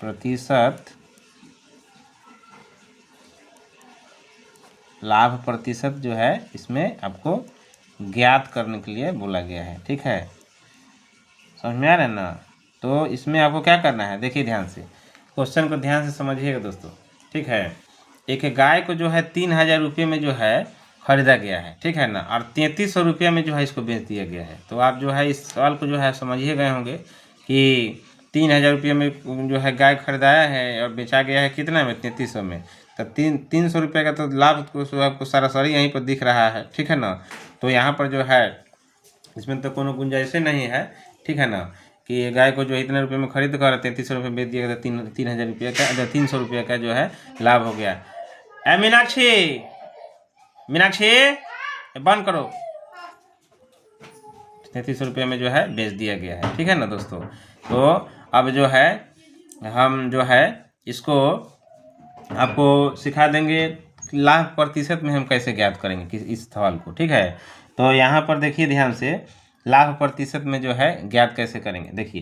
प्रतिशत जो है इसमें आपको ज्ञात करने के लिए बोला गया है, ठीक है। समझ में आ रहा है ना। तो इसमें आपको क्या करना है, देखिए ध्यान से, क्वेश्चन को ध्यान से समझिएगा दोस्तों, ठीक है। एक गाय को जो है 3,000 रुपये में जो है खरीदा गया है, ठीक है ना, और 3,300 रुपये में जो है इसको बेच दिया गया है। तो आप जो है इस सवाल को जो है समझिए गए होंगे कि 3,000 रुपये में जो है गाय खरीदाया है और बेचा गया है कितना में, 3,300 में। तो 300 रुपये का तो लाभ को आपको सरासरी यहीं पर दिख रहा है, ठीक है ना। तो यहाँ पर जो है इसमें तो कोनो गुंजाइश नहीं है, ठीक है ना, कि ये गाय को जो इतने रुपये में खरीद कर 3,300 रुपये बेच दिया गया, 3,000 रुपये का 300 रुपये का जो है लाभ हो गया। मीनाक्षी, मीनाक्षी बंद करो। 3,300 रुपये में जो है बेच दिया गया है, ठीक है ना दोस्तों। तो अब जो है हम जो है इसको आपको सिखा देंगे लाभ प्रतिशत में हम कैसे ज्ञात करेंगे कि इस सवाल को, ठीक है। तो यहाँ पर देखिए ध्यान से, लाभ प्रतिशत में जो है ज्ञात कैसे करेंगे, देखिए।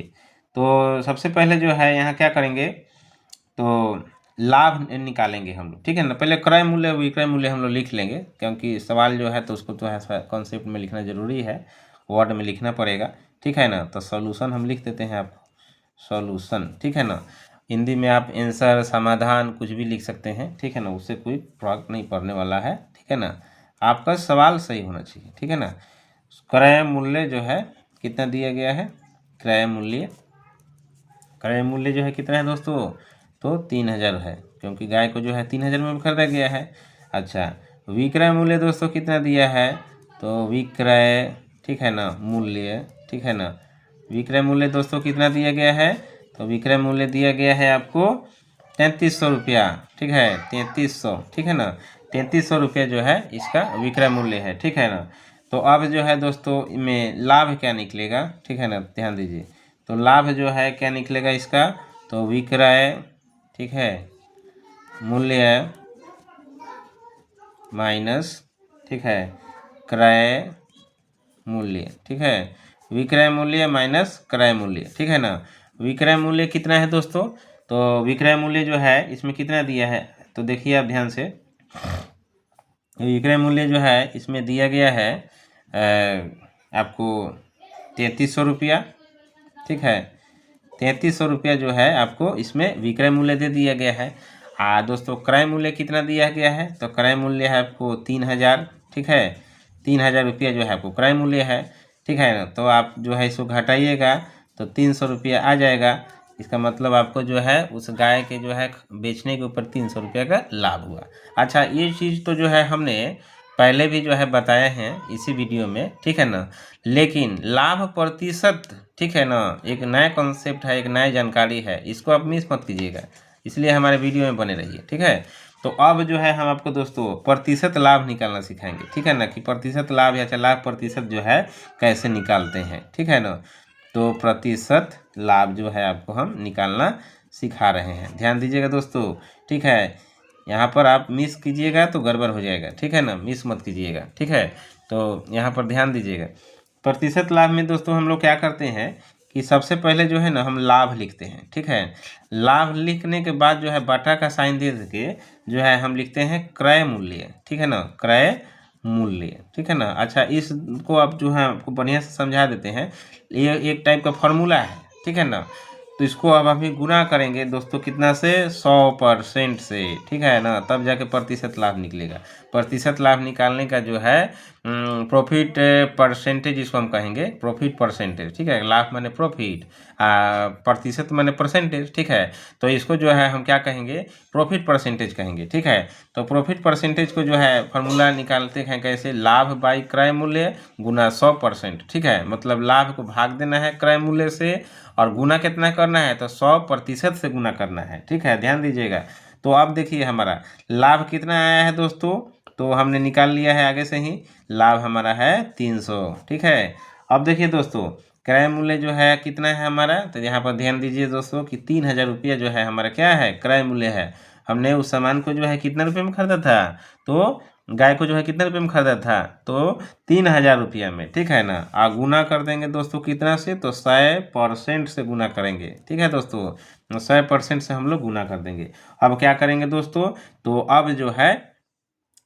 तो सबसे पहले जो है यहाँ क्या करेंगे, तो लाभ निकालेंगे हम लोग, ठीक है ना। पहले क्रय मूल्य विक्रय मूल्य हम लोग लिख लेंगे, क्योंकि सवाल जो है तो उसको तो है कॉन्सेप्ट में लिखना ज़रूरी है, वर्ड में लिखना पड़ेगा, ठीक है ना। तो सॉल्यूशन हम लिख देते हैं, आप सॉल्यूशन, ठीक है ना। हिंदी में आप आंसर, समाधान कुछ भी लिख सकते हैं, ठीक है ना, उससे कोई फर्क नहीं पड़ने वाला है, ठीक है ना। आपका सवाल सही होना चाहिए, ठीक है ना। क्रय मूल्य जो है कितना दिया गया है, क्रय मूल्य जो है कितना है दोस्तों, तो 3,000 है, क्योंकि गाय को जो है 3,000 में खरीदा गया है। अच्छा, विक्रय मूल्य दोस्तों कितना दिया है, तो विक्रय, ठीक है ना, मूल्य, ठीक है ना, विक्रय मूल्य दोस्तों कितना दिया गया है, तो विक्रय मूल्य दिया गया है आपको 3,300 रुपया, ठीक है, 3,300, ठीक है ना। 3,300 रुपया जो है इसका विक्रय मूल्य है, ठीक है ना। तो अब जो है दोस्तों में लाभ क्या निकलेगा, ठीक है ना, ध्यान दीजिए। तो लाभ जो है क्या निकलेगा इसका, तो विक्रय, ठीक है, मूल्य माइनस, ठीक है, क्रय मूल्य, ठीक है, विक्रय मूल्य माइनस क्रय मूल्य, ठीक है ना। विक्रय मूल्य कितना है दोस्तों, तो विक्रय मूल्य जो है इसमें कितना दिया है, तो देखिए आप ध्यान से, विक्रय मूल्य जो है इसमें दिया गया है आपको 3,300 रुपया, ठीक है, 3,300 रुपया जो है आपको इसमें विक्रय मूल्य दे दिया गया है। दोस्तों क्रय मूल्य कितना दिया गया है, तो क्रय मूल्य है आपको 3,000, ठीक है, 3,000 रुपया जो है आपको क्रय मूल्य है, ठीक है ना। तो आप जो है इसको घटाइएगा तो 300 रुपया आ जाएगा। इसका मतलब आपको जो है उस गाय के जो है बेचने के ऊपर 300 रुपये का लाभ हुआ। अच्छा, ये चीज़ तो जो है हमने पहले भी जो है बताए हैं इसी वीडियो में, ठीक है ना। लेकिन लाभ प्रतिशत, ठीक है ना, एक नया कॉन्सेप्ट है, एक नई जानकारी है, इसको आप मिस मत कीजिएगा, इसलिए हमारे वीडियो में बने रहिए, ठीक है। तो अब जो है हम आपको दोस्तों प्रतिशत लाभ निकालना सिखाएंगे, ठीक है ना, कि प्रतिशत लाभ या लाभ प्रतिशत जो है कैसे निकालते हैं, ठीक है ना। तो प्रतिशत लाभ जो है आपको हम निकालना सिखा रहे हैं, ध्यान दीजिएगा दोस्तों, ठीक है। यहाँ पर आप मिस कीजिएगा तो गड़बड़ हो जाएगा, ठीक है ना, मिस मत कीजिएगा, ठीक है। तो यहाँ पर ध्यान दीजिएगा, प्रतिशत लाभ में दोस्तों हम लोग क्या करते हैं कि सबसे पहले जो है ना हम लाभ लिखते हैं, ठीक है। लाभ लिखने के बाद जो है बटा का साइन दे के जो है हम लिखते हैं क्रय मूल्य, ठीक है ना, क्रय मूल्य, ठीक है ना। अच्छा, इसको आप जो है आपको बढ़िया से समझा देते हैं, ये एक टाइप का फॉर्मूला है, ठीक है ना। तो इसको अब अभी गुना करेंगे दोस्तों कितना से, 100% से, ठीक है ना, तब जाके प्रतिशत लाभ निकलेगा। प्रतिशत लाभ निकालने का जो है प्रॉफिट परसेंटेज इसको हम कहेंगे, प्रॉफिट परसेंटेज, ठीक है। लाभ माने प्रॉफिट, प्रतिशत माने परसेंटेज, ठीक है। तो इसको जो है हम क्या कहेंगे, प्रॉफिट परसेंटेज कहेंगे, ठीक है। तो प्रॉफिट परसेंटेज को जो है फार्मूला निकालते हैं कैसे, लाभ बाई क्रय मूल्य गुना 100%, ठीक है। मतलब लाभ को भाग देना है क्रय मूल्य से और गुना कितना करना है, तो 100% से गुना करना है, ठीक है, ध्यान दीजिएगा। तो अब देखिए हमारा लाभ कितना आया है दोस्तों, तो हमने निकाल लिया है आगे से ही, लाभ हमारा है 300, ठीक है। अब देखिए दोस्तों क्रय मूल्य जो है कितना है हमारा, तो यहाँ पर ध्यान दीजिए दोस्तों कि 3,000 रुपया जो है हमारा क्या है, क्रय मूल्य है। हमने उस सामान को जो है कितने रुपये में खरीदा था, तो गाय को जो है कितने रुपये में खरीदा था, तो 3,000 रुपया में, ठीक है ना। गुना कर देंगे दोस्तों कितना से, तो 100% से गुना करेंगे, ठीक है दोस्तों, 100% से हम लोग गुना कर देंगे। अब क्या करेंगे दोस्तों, तो अब जो है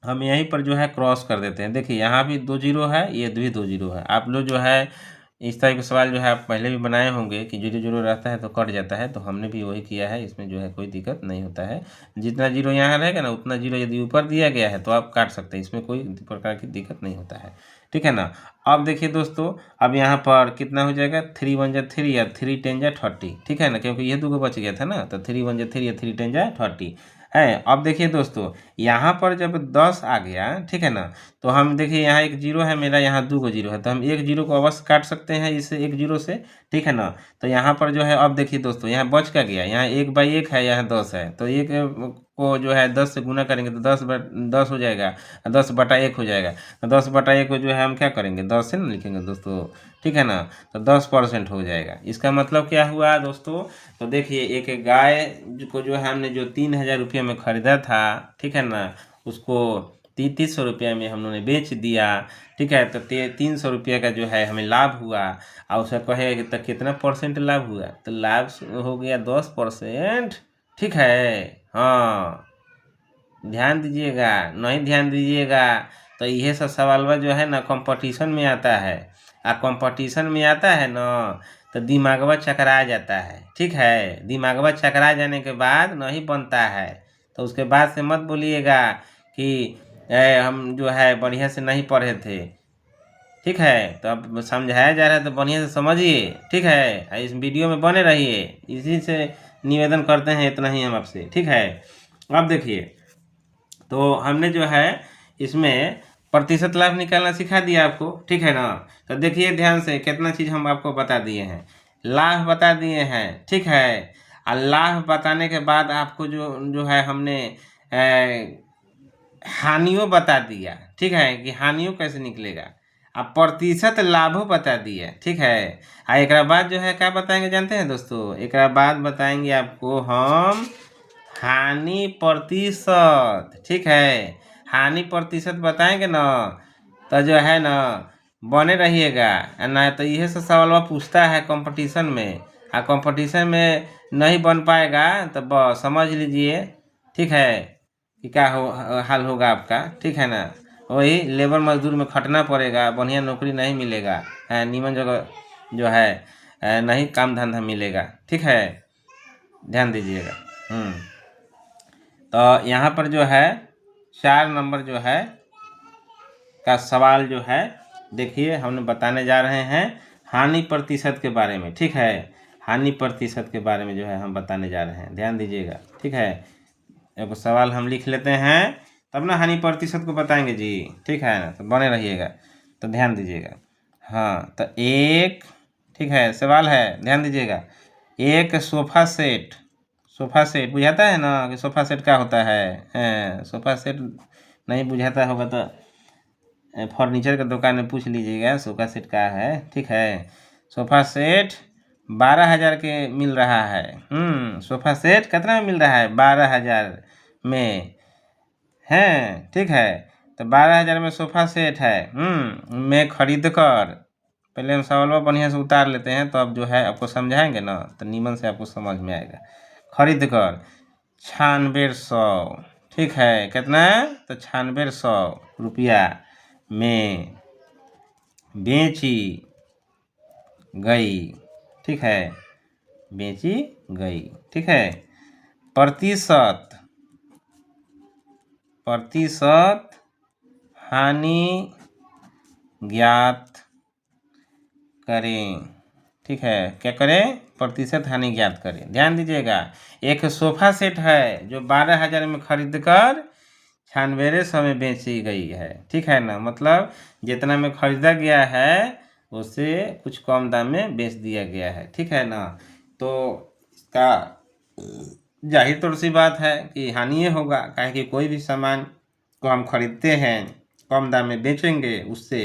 हम यहीं पर जो है क्रॉस कर देते हैं। देखिए यहाँ भी 2 जीरो है, ये भी 2 जीरो है, आप लोग जो है इस तरह के सवाल जो है आप पहले भी बनाए होंगे कि जीरो जीरो रहता है तो कट जाता है, तो हमने भी वही किया है। इसमें जो है कोई दिक्कत नहीं होता है। जितना जीरो यहाँ रहेगा ना उतना जीरो यदि ऊपर दिया गया है तो आप काट सकते हैं, इसमें कोई प्रकार की दिक्कत नहीं होता है। ठीक है ना। अब देखिए दोस्तों, अब यहाँ पर कितना हो जाएगा, 3 1 जा 3 या 3 10 जा 30। ठीक है ना, क्योंकि ये दो बच गया था ना, तो 3 1 जा 3 या 3 10 जा 30 है। अब देखिए दोस्तों, यहाँ पर जब 10 आ गया, ठीक है ना, तो हम देखिए यहाँ एक जीरो है मेरा, यहाँ 2 जीरो है, तो हम एक जीरो को अवश्य काट सकते हैं इससे, एक जीरो से। ठीक है ना। तो यहाँ पर जो है, अब देखिए दोस्तों, यहाँ बच का गया, यहाँ 1/1 है, यहाँ 10 है, तो एक को जो है 10 से गुना करेंगे तो 10 हो जाएगा, 10/1 हो जाएगा। तो 10/1 को जो है हम क्या करेंगे, 10 से ना लिखेंगे दोस्तों। ठीक है ना। तो 10% हो जाएगा। इसका मतलब क्या हुआ दोस्तों, तो देखिए एक गाय को जो है हमने जो 3,000 रुपये में ख़रीदा था, ठीक है ना, उसको 3300 रुपये में हम लोगों ने बेच दिया। ठीक है। तो 300 रुपये का जो है हमें लाभ हुआ। और उसका कहेगा कि तो कितना परसेंट लाभ हुआ, तो लाभ हो गया 10%। ठीक है। हाँ, ध्यान दीजिएगा, नहीं ध्यान दीजिएगा तो यह सब सवाल जो है ना कंपटीशन में आता है। कंपटीशन में आता है ना तो दिमागवा चकरा जाता है। ठीक है। दिमागवा चकरा जाने के बाद नहीं बनता है, तो उसके बाद से मत बोलिएगा कि हम जो है बढ़िया से नहीं पढ़े थे। ठीक है। तो अब समझाया जा रहा है तो बढ़िया से समझिए। ठीक है। इस वीडियो में बने रहिए, इसी से निवेदन करते हैं, इतना ही हम आपसे। ठीक है। अब देखिए, तो हमने जो है इसमें प्रतिशत लाभ निकालना सिखा दिया आपको। ठीक है ना। तो देखिए ध्यान से, कितना चीज़ हम आपको बता दिए हैं, लाभ बता दिए हैं। ठीक है। और लाभ बताने के बाद आपको जो जो है हमने हानियों बता दिया। ठीक है, कि हानियों कैसे निकलेगा। अब प्रतिशत लाभों बता दिया। ठीक है। और एक बाद जो है क्या बताएंगे जानते हैं दोस्तों, एक बाद बताएंगे आपको हम हानि प्रतिशत। ठीक है। हानि प्रतिशत बताएंगे ना, तो जो है ना बने रहिएगा, ना तो यह सब सवाल पूछता है कंपटीशन में, और कंपटीशन में नहीं बन पाएगा तो बस समझ लीजिए। ठीक है, कि क्या हाल होगा आपका। ठीक है ना। वही लेबर मजदूर में खटना पड़ेगा, बढ़िया नौकरी नहीं मिलेगा, नीमन जगह जो है नहीं काम धंधा मिलेगा। ठीक है, ध्यान दीजिएगा। तो यहाँ पर जो है 4 नंबर जो है का सवाल जो है, देखिए हमने बताने जा रहे हैं हानि प्रतिशत के बारे में। ठीक है। हानि प्रतिशत के बारे में जो है हम बताने जा रहे हैं, ध्यान दीजिएगा। ठीक है। एक सवाल हम लिख लेते हैं, तब ना हानि प्रतिशत को बताएंगे जी। ठीक है ना, तो बने रहिएगा, तो ध्यान दीजिएगा। हाँ, तो एक, ठीक है, सवाल है, ध्यान दीजिएगा। एक सोफ़ा सेट बुझाता है ना कि सोफ़ा सेट क्या होता है। सोफ़ा सेट नहीं बुझाता होगा तो फर्नीचर के दुकान में पूछ लीजिएगा सोफ़ा सेट क्या है। ठीक है। सोफ़ा सेट 12,000 के मिल रहा है। सोफ़ा सेट कितना में मिल रहा है, 12,000 में है। ठीक है। तो 12,000 में सोफ़ा सेट है। मैं खरीद कर, पहले हम सवाल बढ़िया से उतार लेते हैं, तो अब जो है आपको समझाएंगे ना तो नीमन से आपको समझ में आएगा। खरीद कर 9600। ठीक है, कितना, तो 9600 रुपया में बेची गई। ठीक है, बेची गई। ठीक है। प्रतिशत हानि ज्ञात करें। ठीक है, क्या करें, प्रतिशत हानि ज्ञात करें। ध्यान दीजिएगा, एक सोफ़ा सेट है जो 12,000 में खरीद कर 9600 में बेची गई है। ठीक है ना, मतलब जितना में खरीदा गया है उससे कुछ कम दाम में बेच दिया गया है। ठीक है ना। तो इसका जाहिर तौर सी बात है कि हानि होगा, काहे कि कोई भी सामान को हम खरीदते हैं कम दाम में बेचेंगे, उससे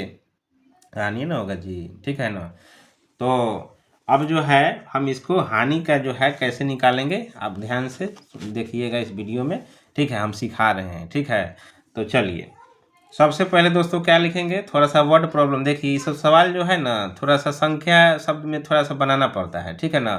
हानि ना होगा जी। ठीक है ना। तो अब जो है हम इसको हानि का जो है कैसे निकालेंगे, आप ध्यान से देखिएगा इस वीडियो में। ठीक है, हम सिखा रहे हैं। ठीक है। तो चलिए, सबसे पहले दोस्तों क्या लिखेंगे, थोड़ा सा वर्ड प्रॉब्लम। देखिए ये सब सवाल जो है ना थोड़ा सा संख्या शब्द में थोड़ा सा बनाना पड़ता है। ठीक है ना।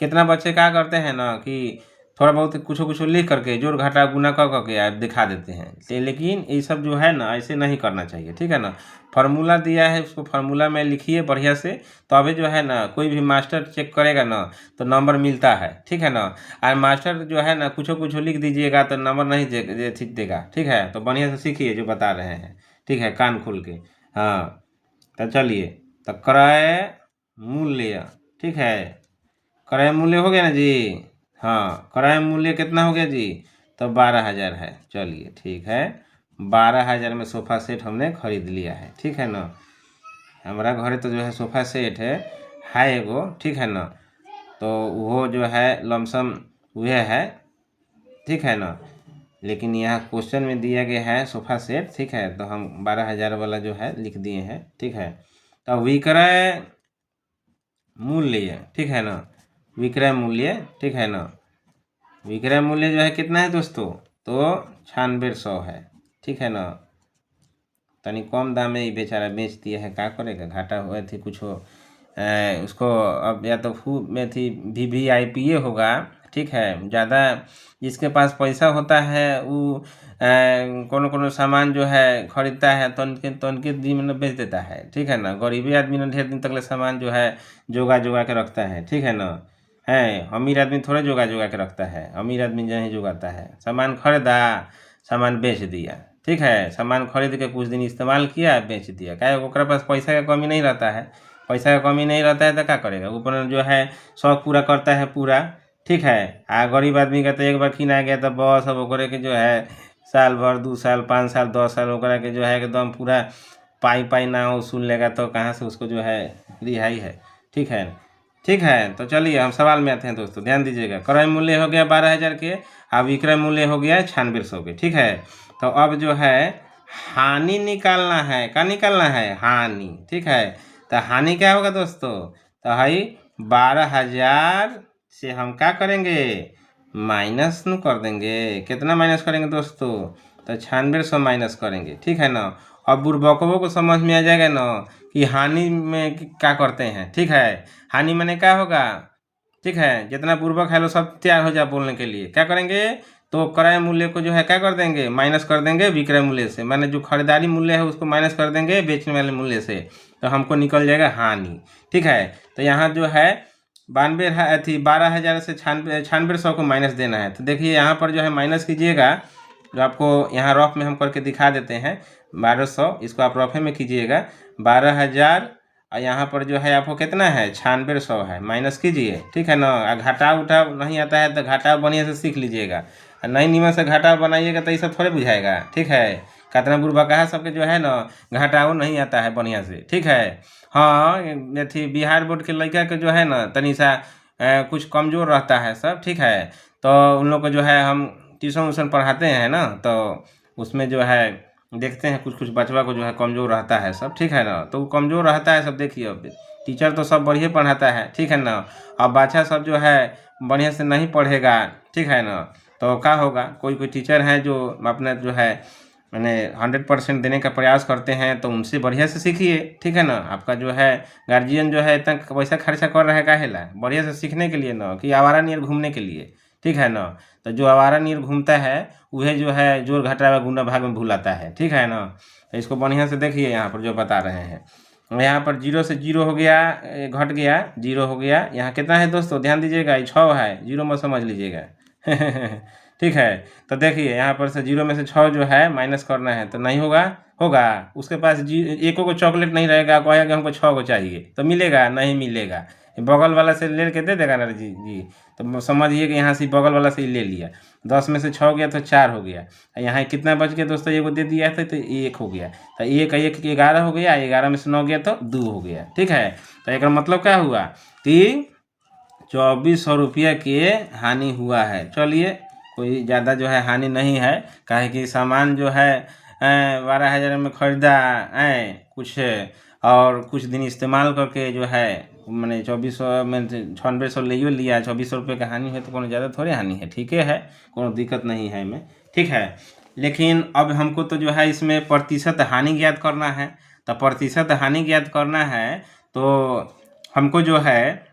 कितना बच्चे क्या करते हैं ना कि थोड़ा बहुत कुछ लिख करके जोड़ घटा गुना कर करके आप दिखा देते हैं। लेकिन ये सब जो है ना ऐसे नहीं करना चाहिए, ठीक है ना। फार्मूला दिया है उसको फार्मूला में लिखिए बढ़िया से, तभी जो है ना कोई भी मास्टर चेक करेगा ना तो नंबर मिलता है, ठीक है ना। और मास्टर जो है ना कुछ लिख दीजिएगा तो नंबर नहीं देगा, ठीक है। तो बढ़िया से सीखिए जो बता रहे हैं, ठीक है, कान खोल के। हाँ तो चलिए, तो क्रय मूल्य, ठीक है, क्रय मूल्य हो गया ना जी। हाँ, क्रय मूल्य कितना हो गया जी, तो 12,000 है। चलिए ठीक है, 12,000 में सोफ़ा सेट हमने खरीद लिया है, ठीक है ना। हमारा घर तो जो है सोफ़ा सेट है एगो, ठीक है ना। तो वो जो है लमसम वह है, ठीक है ना। लेकिन यहाँ क्वेश्चन में दिया गया है सोफ़ा सेट, ठीक है, तो हम 12,000 वाला जो है लिख दिए हैं, ठीक है। तो विक्रय मूल्य, ठीक है ना, विक्रय मूल्य, ठीक है ना। विक्रय मूल्य जो है कितना है दोस्तों, तो 9600 है, ठीक है ना। तनी कम दाम में ही बेचारा बेच दिया है, क्या करेगा, घाटा हुआ थी कुछ हो उसको। अब या तो खूब में थी VVIP होगा, ठीक है। ज़्यादा जिसके पास पैसा होता है वो कोनो सामान जो है खरीदता है तो उनके दिन में बेच देता है, ठीक है ना। गरीबी आदमी ने ढेर दिन तक ले सामान जो है जोगा के रखता है, ठीक है ना। है अमीर आदमी थोड़े जोगा के रखता है, अमीर आदमी नहीं जोगाता है। सामान खरीदा, सामान बेच दिया, ठीक है। सामान खरीद के कुछ दिन इस्तेमाल किया, बेच दिया। क्या ओकरा पास पैसा का कमी नहीं रहता है, पैसा का कमी नहीं रहता है तो क्या करेगा, ऊपर जो है शौक पूरा करता है पूरा, ठीक है। गरीब आदमी का तो एक बार किना गया तो बस अब ओकरे के जो है साल भर 2 साल 5 साल 10 साल ओकरा के जो है एकदम पूरा पाई ना वसूल लेगा तो कहाँ से उसको जो है रिहाई है, ठीक है। ठीक है, तो चलिए हम सवाल में आते हैं दोस्तों, ध्यान दीजिएगा। क्रय मूल्य हो गया 12,000 के, और विक्रय मूल्य हो गया 9600 के, ठीक है। तो अब जो है हानि निकालना है, क्या निकालना है, हानि, ठीक है। तो हानि क्या होगा दोस्तों, तो भाई 12,000 से हम क्या करेंगे, माइनस न कर देंगे। कितना माइनस करेंगे दोस्तों, तो 9600 माइनस करेंगे, ठीक है ना। अब बुर्बकों को समझ में आ जाएगा ना कि हानि में क्या करते हैं, ठीक है। हानि मैंने क्या होगा, ठीक है। जितना पूर्वक है लो सब तैयार हो जाए बोलने के लिए, क्या करेंगे, तो क्रय मूल्य को जो है क्या कर देंगे, माइनस कर देंगे विक्रय मूल्य से। माने जो खरीदारी मूल्य है उसको माइनस कर देंगे बेचने वाले मूल्य से, तो हमको निकल जाएगा हानि, ठीक है। तो यहाँ जो है 12,000 से 9600 को माइनस देना है। तो देखिए यहाँ पर जो है माइनस कीजिएगा, जो आपको यहाँ रफ में हम करके दिखा देते हैं 1200, इसको आप रफे में कीजिएगा 12,000, और यहाँ पर जो है आपको कितना है 9600 है, माइनस कीजिए, ठीक है ना। घाटा उठा नहीं आता है तो घाटा बढ़िया से सीख लीजिएगा, नहीं निमन से घाटा बनाइएगा तो ये सब थोड़े बुझाएगा, ठीक है। कितना बुरबा है सबके जो है ना घाटा वो नहीं आता है बढ़िया से, ठीक है। हाँ थी बिहार बोर्ड के लड़का के जो है ना तनी सा कुछ कमज़ोर रहता है सब, ठीक है। तो उन लोग को जो है हम ट्यूशन व्यूशन पढ़ाते हैं ना, तो उसमें जो है देखते हैं कुछ बचवा को जो है कमज़ोर रहता है सब, ठीक है ना। तो वो कमज़ोर रहता है सब, देखिए अब टीचर तो सब बढ़िया पढ़ाता है, ठीक है ना। अब बच्चा सब जो है बढ़िया से नहीं पढ़ेगा, ठीक है ना, तो क्या होगा। कोई टीचर हैं जो अपना जो है मैंने 100% देने का प्रयास करते हैं, तो उनसे बढ़िया से सीखिए, ठीक है ना। आपका जो है गार्जियन जो है इतना पैसा खर्चा कर रहा है काहे ला, बढ़िया से सीखने के लिए ना, कि आवारा नियर घूमने के लिए, ठीक है ना। तो जो आवारा नियर घूमता है वह जो है जोर घटा गुना भाग में भूलाता है, ठीक है ना। तो इसको बढ़िया से देखिए यहाँ पर जो बता रहे हैं। यहाँ पर 0 से 0 हो गया, घट गया, 0 हो गया। यहाँ कितना है दोस्तों, ध्यान दीजिएगा, 6 है, 0 मत समझ लीजिएगा ठीक है। तो देखिए यहाँ पर से 0 में से 6 जो है माइनस करना है, तो नहीं होगा, होगा। उसके पास एको को चॉकलेट नहीं रहेगा, कहेगा कि हमको 6 को चाहिए, तो मिलेगा नहीं मिलेगा। बगल वाला से ले के दे देगा ना जी। तो समझिए कि यहाँ से बगल वाला से ही ले लिया, 10 में से 6 गया तो 4 हो गया। यहाँ कितना बच गया दोस्तों, एगो दे दिया था तो 1 हो गया, तो 1 11 हो गया, 11 में से 9 गया तो 2 हो गया, ठीक है। तो एक मतलब क्या हुआ कि 2400 रुपया के हानि हुआ है। चलिए कोई ज़्यादा जो है हानि नहीं है, काहे कि सामान जो है 12,000 में खरीदा कुछ, और कुछ दिन इस्तेमाल करके जो है मैंने 2400 में 9600 ले लिया, 2400 रुपये का हानि है तो कोनो ज़्यादा थोड़े हानि है, ठीक है, कोनो दिक्कत नहीं है में, ठीक है। लेकिन अब हमको तो जो है इसमें प्रतिशत हानि ज्ञात करना है। तो प्रतिशत हानि ज्ञात करना है तो हमको जो है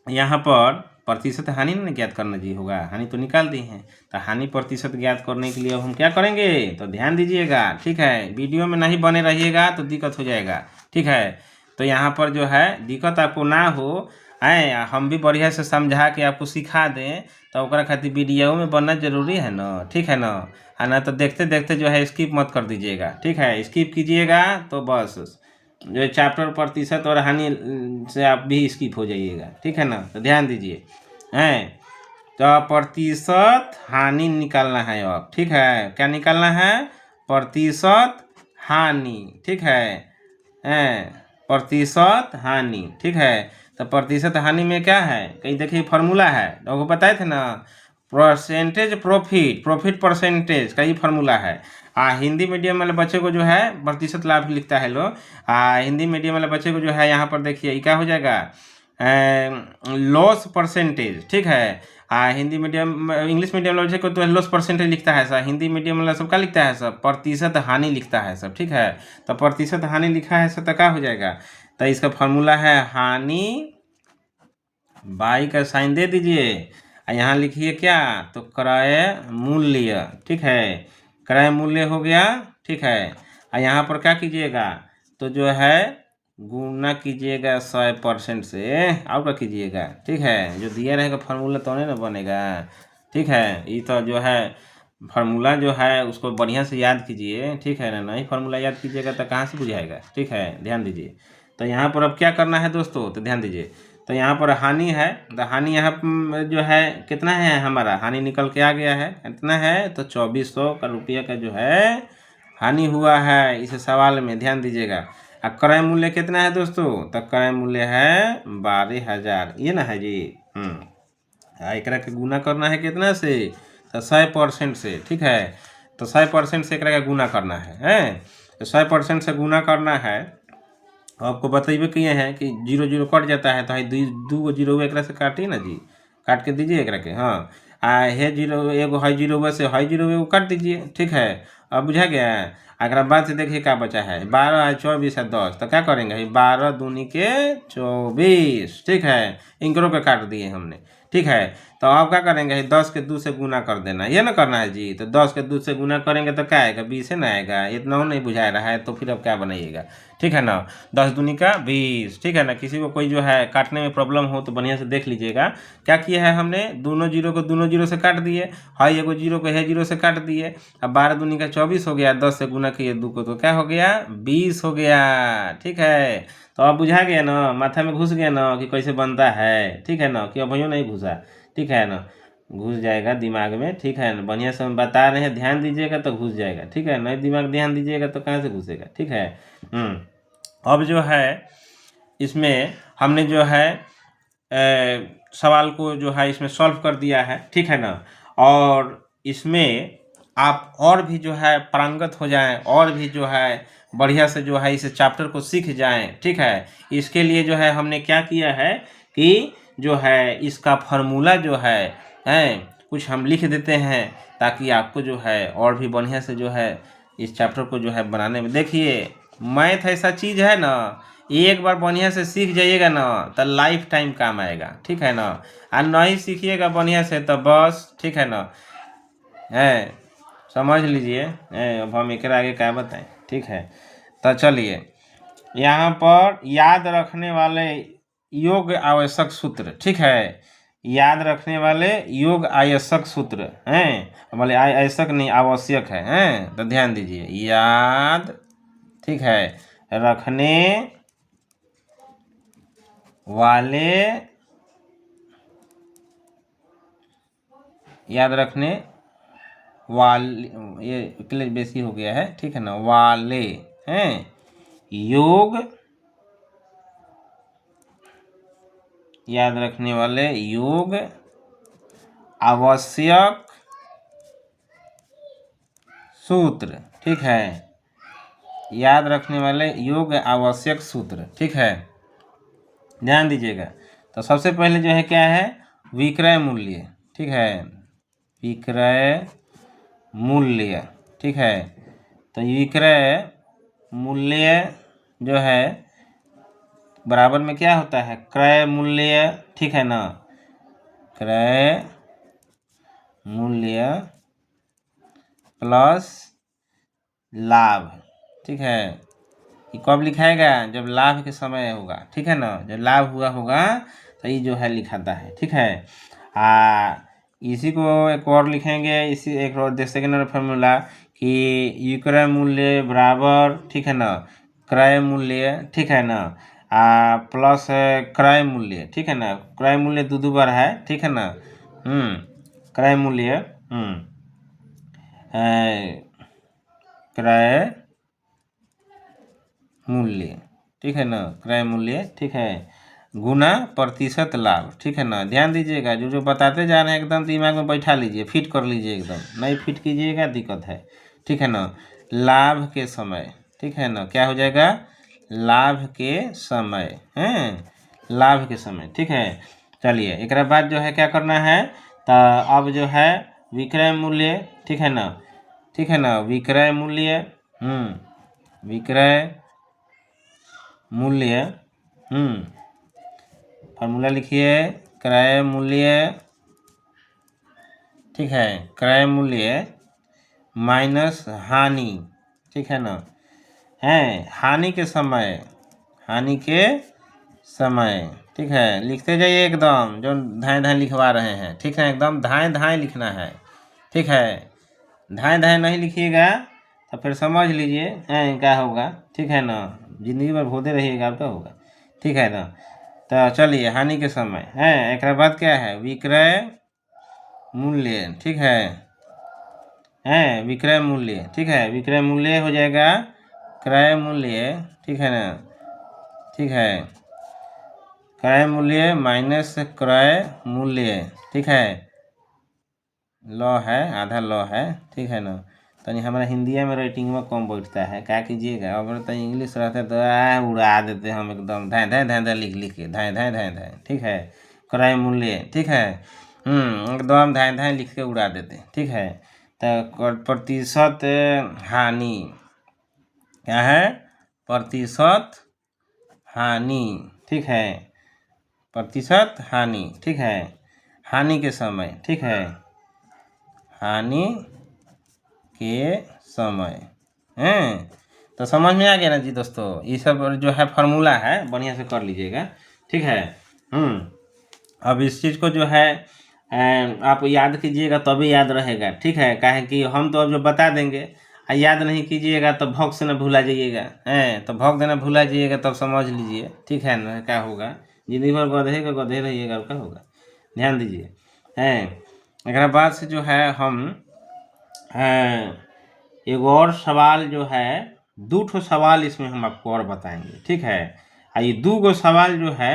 यहाँ पर प्रतिशत हानि नहीं ज्ञात करना जी होगा, हानि तो निकाल दी है। तो हानि प्रतिशत ज्ञात करने के लिए अब हम क्या करेंगे, तो ध्यान दीजिएगा, ठीक है। वीडियो में नहीं बने रहिएगा तो दिक्कत हो जाएगा, ठीक है। तो यहाँ पर जो है दिक्कत आपको ना हो, हम भी बढ़िया से समझा के आपको सिखा दें, तो ओकरा खातिर वीडियो में बनना जरूरी है ना, ठीक है ना। है ना, तो देखते देखते जो है स्किप मत कर दीजिएगा, ठीक है। स्किप कीजिएगा तो बस जो चैप्टर प्रतिशत और हानि से आप भी स्किप हो जाइएगा, ठीक है ना। तो ध्यान दीजिए, हैं तो प्रतिशत हानि निकालना है अब, ठीक है। क्या निकालना है, प्रतिशत हानि, ठीक है, प्रतिशत हानि, ठीक है। तो प्रतिशत हानि में क्या है, कहीं देखिए फार्मूला है, आपको बताए थे ना, परसेंटेज प्रॉफिट, प्रॉफिट परसेंटेज का ही फार्मूला है। हिंदी मीडियम वाले बच्चे को जो है प्रतिशत लाभ लिखता है लोग, हिंदी मीडियम वाले बच्चे को जो है यहाँ पर देखिए क्या हो जाएगा, लॉस परसेंटेज, ठीक है। हिंदी मीडियम इंग्लिश मीडियम वाले को तो लॉस परसेंटेज लिखता है सर, हिंदी मीडियम वाला सब क्या लिखता है सब, प्रतिशत हानि लिखता है सब, ठीक है। तो प्रतिशत हानि लिखा है सब, तो क्या हो जाएगा, तो इसका फार्मूला है हानि, बाई का साइन दे दीजिए, यहाँ लिखिए क्या, तो क्रय मूल्य, ठीक है, क्रय मूल्य हो गया, ठीक है। यहाँ पर क्या कीजिएगा, तो जो है गुना कीजिएगा 100% से, और क्या कीजिएगा, ठीक है। जो दिया रहेगा फार्मूला तो नहीं ना बनेगा, ठीक है। ये तो जो है फार्मूला जो है उसको बढ़िया से याद कीजिए, ठीक है ना। नहीं फार्मूला याद कीजिएगा तो कहाँ से बुझाएगा, ठीक है, ध्यान दीजिए। तो यहाँ पर अब क्या करना है दोस्तों, तो ध्यान दीजिए। तो यहाँ पर हानि है, तो हानि यहाँ जो है कितना है, हमारा हानि निकल के आ गया है, कितना है, तो 2400 का रुपया का जो है हानि हुआ है इस सवाल में, ध्यान दीजिएगा। क्रय मूल्य कितना है दोस्तों, तो क्रय मूल्य है 12,000, ये ना है जी। एकरा के गुना करना है कितना से, तो 100% से, ठीक है। तो 100% से एकरा का गुना करना है, तो 100% से गुना करना है। आपको बतेबे किए हैं कि 0 0 कट जाता है, तो दू गो जीरो एक से काटिए ना जी, काट के दीजिए एक के, हाँ। है जीरो एगो है जीरो से है जीरो एगो काट दीजिए, ठीक है। अब बुझा गया है। अगर बाद से देखिए क्या बचा है, 12 है 24 है 10, तो क्या करेंगे, 12 दूनी के 24, ठीक है। इनकरों के काट दिए हमने, ठीक है। तो अब क्या करेंगे, 10 के 2 से गुना कर देना, ये ना करना है जी। तो 10 के 2 से गुना करेंगे तो क्या आएगा, 20 है ना आएगा, इतना नहीं बुझा रहा है, तो फिर अब क्या बनाइएगा, ठीक है ना। 10 दूनी का 20, ठीक है ना। किसी को कोई जो है काटने में प्रॉब्लम हो तो बढ़िया से देख लीजिएगा। क्या किया है हमने, दोनों जीरो को दोनों जीरो से काट दिए, हाई एगो जीरो को है जीरो से काट दिए। अब 12 दूनी का 24 हो गया, 10 से गुना किए 2 को, तो क्या हो गया, 20 हो गया, ठीक है। तो अब बुझा गया ना, माथा में घुस गया ना कि कैसे बनता है, ठीक है ना, कि अब भैया नहीं घुसा, ठीक है ना, घुस जाएगा दिमाग में, ठीक है ना। बढ़िया से हम बता रहे हैं, ध्यान दीजिएगा तो घुस जाएगा, ठीक है। नहीं दिमाग ध्यान दीजिएगा तो कहाँ से घुसेगा, ठीक है। अब जो है इसमें हमने जो है सवाल को जो है इसमें सॉल्व कर दिया है, ठीक है ना। और इसमें आप और भी जो है पारंगत हो जाएं, और भी जो है बढ़िया से जो है इस चैप्टर को सीख जाएं, ठीक है। इसके लिए जो है हमने क्या किया है कि जो है इसका फार्मूला जो है कुछ हम लिख देते हैं, ताकि आपको जो है और भी बढ़िया से जो है इस चैप्टर को जो है बनाने में, देखिए मैथ ऐसा चीज़ है ना, एक बार बढ़िया से सीख जाइएगा ना तो लाइफ टाइम काम आएगा, ठीक है ना। और नहीं सीखिएगा बढ़िया से तो बस, ठीक है ना, समझ लीजिए। अब हम एक आगे क्या बताएं, ठीक है। तो चलिए यहाँ पर याद रखने वाले योग आवश्यक सूत्र, ठीक है, याद रखने वाले योग आवश्यक सूत्र हैं, बोले आवश्यक नहीं आवश्यक है, तो ध्यान दीजिए, याद, ठीक है, रखने वाले, याद रखने वाले, ये क्लियर बेसी हो गया है, ठीक है ना, वाले हैं योग, याद रखने वाले योग आवश्यक सूत्र, ठीक है, याद रखने वाले योग आवश्यक सूत्र, ठीक है, ध्यान दीजिएगा। तो सबसे पहले जो है क्या है, विक्रय मूल्य, ठीक है, विक्रय मूल्य, ठीक है। तो विक्रय मूल्य जो है बराबर में क्या होता है, क्रय मूल्य, ठीक है ना। क्रय मूल्य प्लस लाभ। ठीक है, ये कब लिखाएगा? जब लाभ के समय होगा। ठीक है ना, जब लाभ हुआ होगा तो ये जो है लिखाता है। ठीक है, इसी को एक और लिखेंगे, इसी एक और सेकेंड फॉर्मूला कि विक्रय मूल्य बराबर, ठीक है ना, क्रय मूल्य, ठीक है ना, प्लस क्रय मूल्य। ठीक है ना, क्रय मूल्य दो बार है। ठीक है ना, क्रय मूल्य क्रय मूल्य, ठीक है ना, क्रय मूल्य, ठीक है, गुना प्रतिशत लाभ। ठीक है ना, ध्यान दीजिएगा, जो जो बताते जा रहे हैं एकदम दिमाग में बैठा लीजिए, फिट कर लीजिए, एकदम नहीं फिट कीजिएगा दिक्कत है। ठीक है ना, लाभ के समय, ठीक है ना, क्या हो जाएगा? लाभ के समय, लाभ के समय। ठीक है, चलिए एक बाद जो है क्या करना है, तो अब जो है विक्रय मूल्य, ठीक है ना, ठीक है ना, विक्रय मूल्य, विक्रय मूल्य, फार्मूला लिखिए, क्रय मूल्य, ठीक है, क्रय मूल्य माइनस हानि। ठीक है ना, हानि के समय, हानि के समय। ठीक है, लिखते जाइए एकदम, जो धाए धाए लिखवा रहे हैं। ठीक है, एकदम धाए धाए लिखना है। ठीक है, धाए धाए नहीं लिखिएगा तो फिर समझ लीजिए क्या होगा। ठीक है ना, जिंदगी भर भोदे रहिएगा, क्या होगा। ठीक है ना, तो चलिए हानि के समय है, एक बाद क्या है? विक्रय मूल्य। ठीक है, विक्रय मूल्य। ठीक है, विक्रय मूल्य हो जाएगा क्रय मूल्य। ठीक है ना, ठीक है, क्रय मूल्य माइनस क्रय मूल्य। ठीक है, लॉ है, आधा लॉ है। ठीक है ना, तनी हमारा हिंदिया में राइटिंग में कम बैठता है, क्या कीजिएगा। अब तो इंग्लिश रहता है तो उड़ा देते हम एकदम, धाए धाए धाए धाए लिख लिख के, धाए धाए धाए धाए। ठीक है, क्रय मूल्य, ठीक है, एकदम धाए धाए लिख के उड़ा देते। ठीक है, तो प्रतिशत हानि, क्या है? प्रतिशत हानि। ठीक है, प्रतिशत हानि। ठीक है, हानि के समय। ठीक है, हानि के समय, तो समझ में आ गया ना जी दोस्तों। ये सब जो है फार्मूला है, बढ़िया से कर लीजिएगा। ठीक है, अब इस चीज़ को जो है आप याद कीजिएगा तभी याद रहेगा। ठीक है, काहे कि हम तो अब जो बता देंगे, याद नहीं कीजिएगा तो भौक से ना भूला जाइएगा, तो भौक देना भूला जाइएगा तब समझ लीजिए। ठीक है ना, क्या होगा, जिंदगी भर गधे का गधे रहिएगा, क्या होगा, ध्यान दीजिए। एक बाद से जो है हम एक और सवाल जो है, दो सवाल इसमें हम आपको और बताएंगे। ठीक है, ये दो सवाल जो है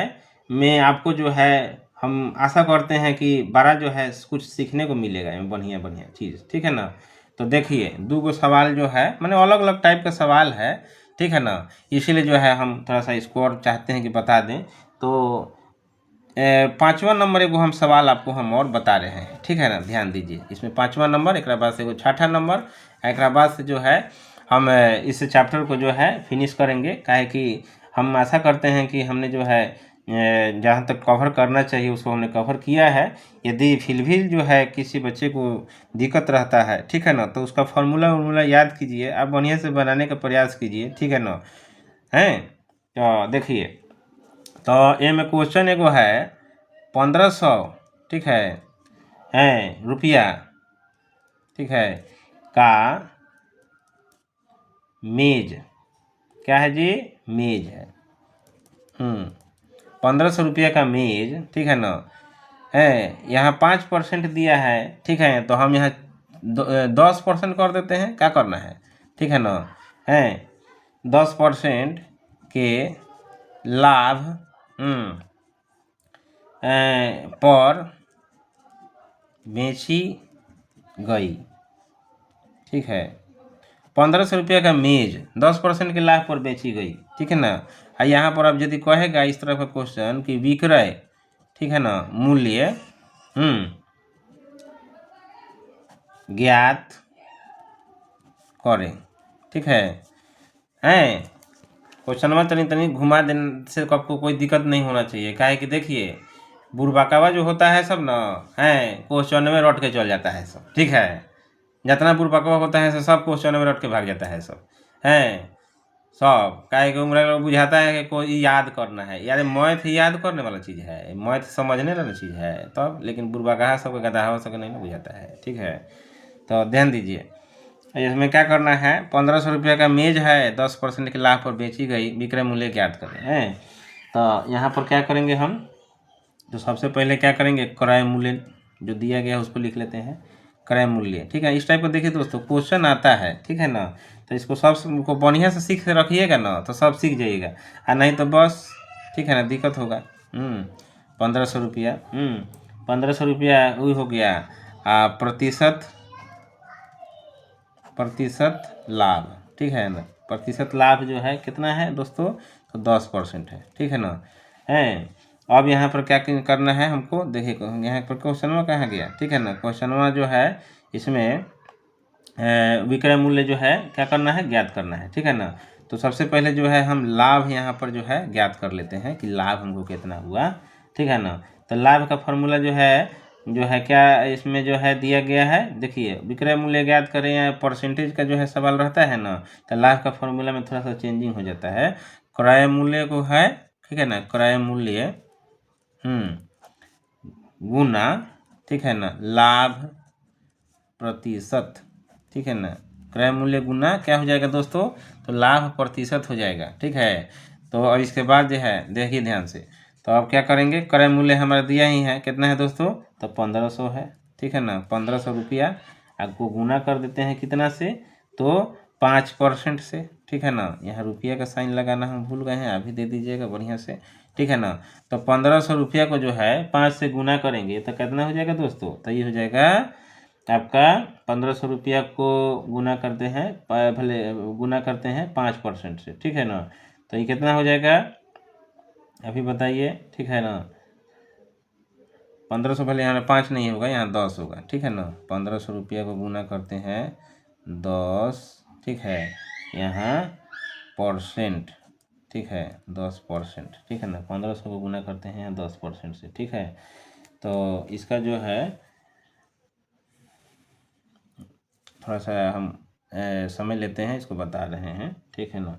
मैं आपको जो है, हम आशा करते हैं कि बड़ा जो है कुछ सीखने को मिलेगा, बढ़िया बढ़िया चीज़। ठीक है ना, तो देखिए दो सवाल जो है मैंने अलग अलग टाइप का सवाल है। ठीक है ना, इसीलिए जो है हम थोड़ा सा इसको और चाहते हैं कि बता दें। तो 5वां नंबर एगो हम सवाल आपको हम और बता रहे हैं। ठीक है ना, ध्यान दीजिए, इसमें 5वां नंबर, एक बाद से एगो 6ठा नंबर, एक बाद से जो है हम इस चैप्टर को जो है फिनिश करेंगे। काहे कि हम आशा करते हैं कि हमने जो है जहाँ तक कवर करना चाहिए उसको हमने कवर किया है। यदि फिर भी जो है किसी बच्चे को दिक्कत रहता है, ठीक है ना, तो उसका फार्मूला याद कीजिए, आप बढ़िया से बनाने का प्रयास कीजिए। ठीक है ना, तो देखिए, तो ये में क्वेश्चन एगो है 1500, ठीक है, रुपया, ठीक है, का मेज, क्या है जी? मेज है। 1500 रुपया का मेज, ठीक है ना, यहाँ 5% दिया है। ठीक है, तो हम यहाँ 10% कर देते हैं, क्या करना है? ठीक है ना, 10% के लाभ पर बेची गई। ठीक है, 1500 रुपया का मेज 10% के लाभ पर बेची गई। ठीक है ना, यहाँ पर अब यदि कहेगा इस तरह का क्वेश्चन कि विक्रय, ठीक है ना, मूल्य ज्ञात करें। ठीक है, क्वेश्चन में तनी तनी घुमा देने से आपको कोई दिक्कत नहीं होना चाहिए। काहे कि देखिए बुरबकावा जो होता है सब ना है क्वेश्चन में रट के चल जाता है सब, ठीक है। जितना बुरबकावा होता है सब क्वेश्चन में रट के भाग जाता है सब, है सब काहे के उम्र लोग बुझाता है कि कोई याद करना है। यार मैथ याद करने वाला चीज़ है, मैथ समझने वाला चीज़ है तब, लेकिन बुरबकाहा सबके गधावा सबके नहीं ना बुझाता है, ठीक है। तो ध्यान दीजिए, इसमें क्या करना है, 1500 रुपये का मेज है, 10% के लाभ पर बेची गई, विक्रय मूल्य ज्ञात करें हैं। तो यहाँ पर क्या करेंगे हम, तो सबसे पहले क्या करेंगे, क्रय मूल्य जो दिया गया है उसको लिख लेते हैं, क्रय मूल्य, ठीक है। इस टाइप का देखिए दोस्तों क्वेश्चन आता है, ठीक है ना। तो इसको सबको बढ़िया से सीख रखिएगा ना तो सब सीख जाइएगा, और नहीं तो बस, ठीक है ना, दिक्कत होगा। 1500 रुपया, 1500 रुपया वही हो गया प्रतिशत लाभ, ठीक है ना। प्रतिशत लाभ जो है कितना है दोस्तों, तो 10% है, ठीक है ना। है अब यहाँ पर क्या करना है हमको, देखिए यहाँ पर क्वेश्चन कहाँ गया, ठीक है ना। क्वेश्चन जो है इसमें विक्रय मूल्य जो है क्या करना है, ज्ञात करना है, ठीक है ना। तो सबसे पहले जो है हम लाभ यहाँ पर जो है ज्ञात कर लेते हैं कि लाभ हमको कितना हुआ, ठीक है ना। तो लाभ का फॉर्मूला जो है क्या इसमें जो है दिया गया है, देखिए विक्रय मूल्य ज्ञात करें या परसेंटेज का जो है सवाल रहता है ना, तो लाभ का फॉर्मूला में थोड़ा सा चेंजिंग हो जाता है। क्रय मूल्य को है, ठीक है ना, क्रय मूल्य गुना, ठीक है ना, लाभ प्रतिशत, ठीक है ना। क्रय मूल्य गुना क्या हो जाएगा दोस्तों, तो लाभ प्रतिशत हो जाएगा, ठीक है। तो अब इसके बाद जो है देखिए ध्यान से, तो अब क्या करेंगे, क्रय मूल्य हमारा दिया ही है, कितना है दोस्तों, तो 1500 है, ठीक है ना। 1500 रुपया आपको गुना कर देते हैं कितना से, तो 5% से, ठीक है ना। यहाँ रुपया का साइन लगाना हम भूल गए हैं, अभी दे दीजिएगा बढ़िया से, ठीक है ना। तो 1500 रुपया को जो है 5 से गुना करेंगे तो कितना हो जाएगा दोस्तों, तो ये हो जाएगा आपका 1500 रुपया को गुना करते हैं, भले गुना करते हैं 5% से, ठीक है ना। तो ये कितना हो जाएगा अभी बताइए, ठीक है ना। 1500 भले यहाँ 5 नहीं होगा, यहाँ 10 होगा, ठीक है ना। 1500 रुपया को गुना करते हैं 10, ठीक है, यहाँ परसेंट, ठीक है, 10%, ठीक है ना। 1500 को गुना करते हैं 10% से, ठीक है। तो इसका जो है थोड़ा सा हम समझ लेते हैं, इसको बता रहे हैं, ठीक है ना।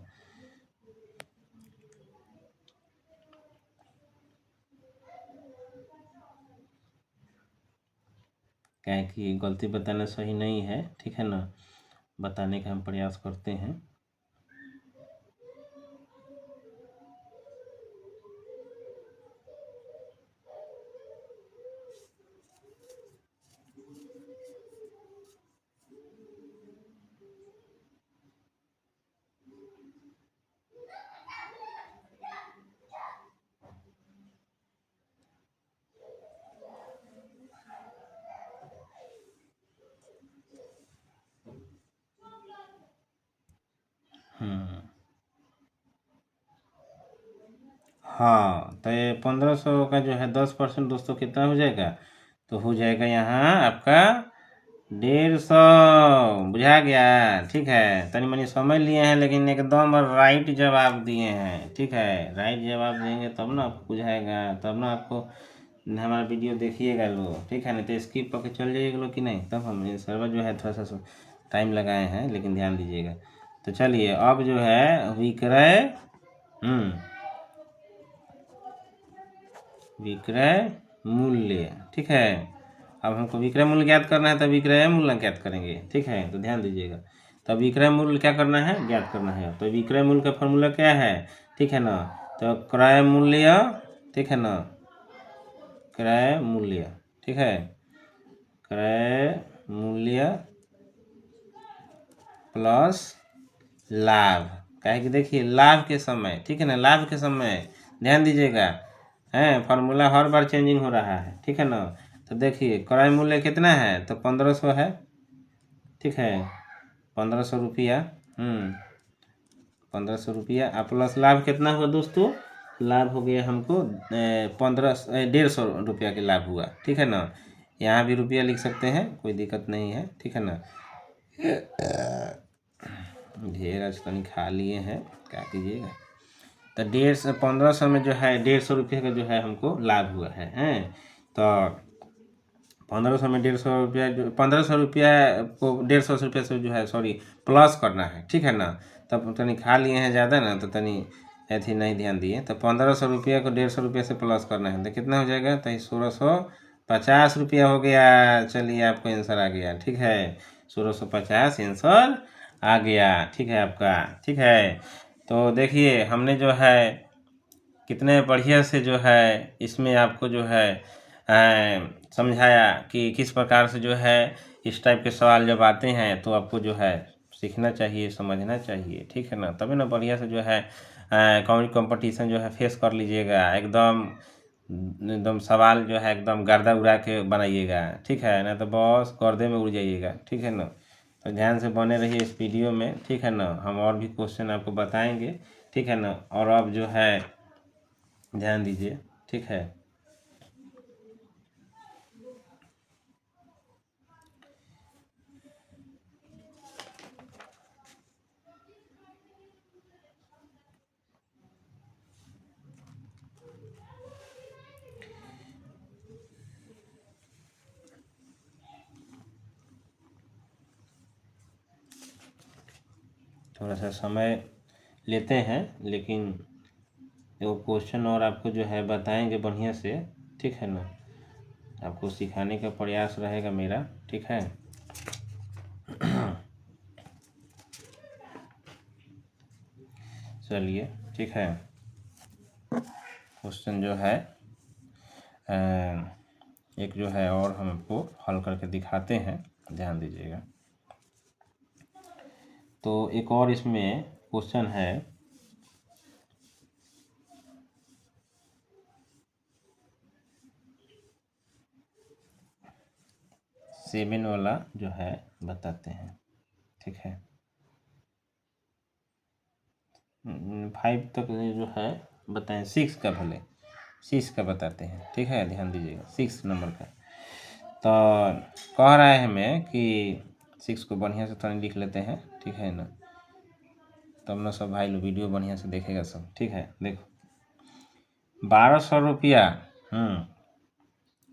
क्या है कि गलती बताना सही नहीं है, ठीक है ना, बताने का हम प्रयास करते हैं। हाँ, तो ये 1500 का जो है 10% दोस्तों कितना हो जाएगा, तो हो जाएगा यहाँ आपका 150, बुझा गया, ठीक है। तनी मनी समझ लिए हैं लेकिन एकदम राइट जवाब दिए हैं, ठीक है। राइट जवाब देंगे तब ना आपको बुझाएगा, तब ना आपको हमारा वीडियो देखिएगा लोग, ठीक है। नहीं तो स्किप करके चल जाइएगा लोग कि नहीं, तब हम सर्वर जो है थोड़ा सा टाइम लगाए हैं, लेकिन ध्यान दीजिएगा। तो चलिए अब जो है विक्रय मूल्य, ठीक है। अब हमको विक्रय मूल्य ज्ञात करना है तो विक्रय मूल्य ज्ञात करेंगे, ठीक है। तो ध्यान दीजिएगा, तो विक्रय मूल्य क्या करना है, ज्ञात करना है। तो विक्रय मूल्य का फॉर्मूला क्या है, ठीक है ना, तो क्रय मूल्य, ठीक है ना, क्रय मूल्य, ठीक है, क्रय मूल्य प्लस लाभ, काहे कि देखिए लाभ के समय, ठीक है ना, लाभ के समय ध्यान दीजिएगा, है फार्मूला हर बार चेंजिंग हो रहा है, ठीक है ना। तो देखिए क्रय मूल्य कितना है, तो 1500 है, ठीक है, 1500 रुपया, 1500 रुपया प्लस लाभ कितना हुआ दोस्तों, लाभ हो गया हमको 150 रुपया के लाभ हुआ, ठीक है ना। यहाँ भी रुपया लिख सकते हैं, कोई दिक्कत नहीं है, ठीक है ना। ढेर आज तनी खा लिए हैं, क्या कीजिएगा। तो 1500 में जो है 150 रुपये का जो है हमको लाभ हुआ है, हैं। तो 1500 में 150 रुपया जो 1500 रुपया को 150 रुपये से जो है सॉरी प्लस करना है, ठीक है ना। तब तनी खा लिए हैं ज़्यादा ना, तो तनी ऐसी नहीं ध्यान दिए। तो 1500 रुपया को 150 रुपये से प्लस करना है, तो कितना हो जाएगा, तो 1650 रुपया हो गया। चलिए आपको आंसर आ गया, ठीक है। 1650 आंसर आ गया, ठीक है आपका, ठीक है। तो देखिए हमने जो है कितने बढ़िया से जो है इसमें आपको जो है समझाया कि किस प्रकार से जो है इस टाइप के सवाल जब आते हैं तो आपको जो है सीखना चाहिए, समझना चाहिए, ठीक है ना। तभी ना बढ़िया से जो है कंपटीशन जो है फेस कर लीजिएगा। एकदम एकदम सवाल जो है एकदम गर्दा उड़ा के बनाइएगा, ठीक है ना, तो बस गर्दे में उड़ जाइएगा, ठीक है ना। तो ध्यान से बने रहिए इस वीडियो में, ठीक है ना। हम और भी क्वेश्चन आपको बताएंगे, ठीक है ना। और अब जो है ध्यान दीजिए, ठीक है। थोड़ा सा समय लेते हैं, लेकिन वो क्वेश्चन और आपको जो है बताएंगे बढ़िया से, ठीक है ना। आपको सिखाने का प्रयास रहेगा मेरा, ठीक है। चलिए, ठीक है। क्वेश्चन जो है एक जो है और हम आपको हल करके दिखाते हैं, ध्यान दीजिएगा। तो एक और इसमें क्वेश्चन है, सेवन वाला जो है बताते हैं, ठीक है। 5 तक जो है बताएं, 6 का भले 6 का बताते हैं, ठीक है। ध्यान दीजिएगा 6 नंबर का। तो कह रहा है हमें कि 6 को बढ़िया से थोड़ा लिख लेते हैं, ठीक है ना। तब ना सब भाई लोग वीडियो बढ़िया से देखेगा सब, ठीक है। देखो 1200 रुपया,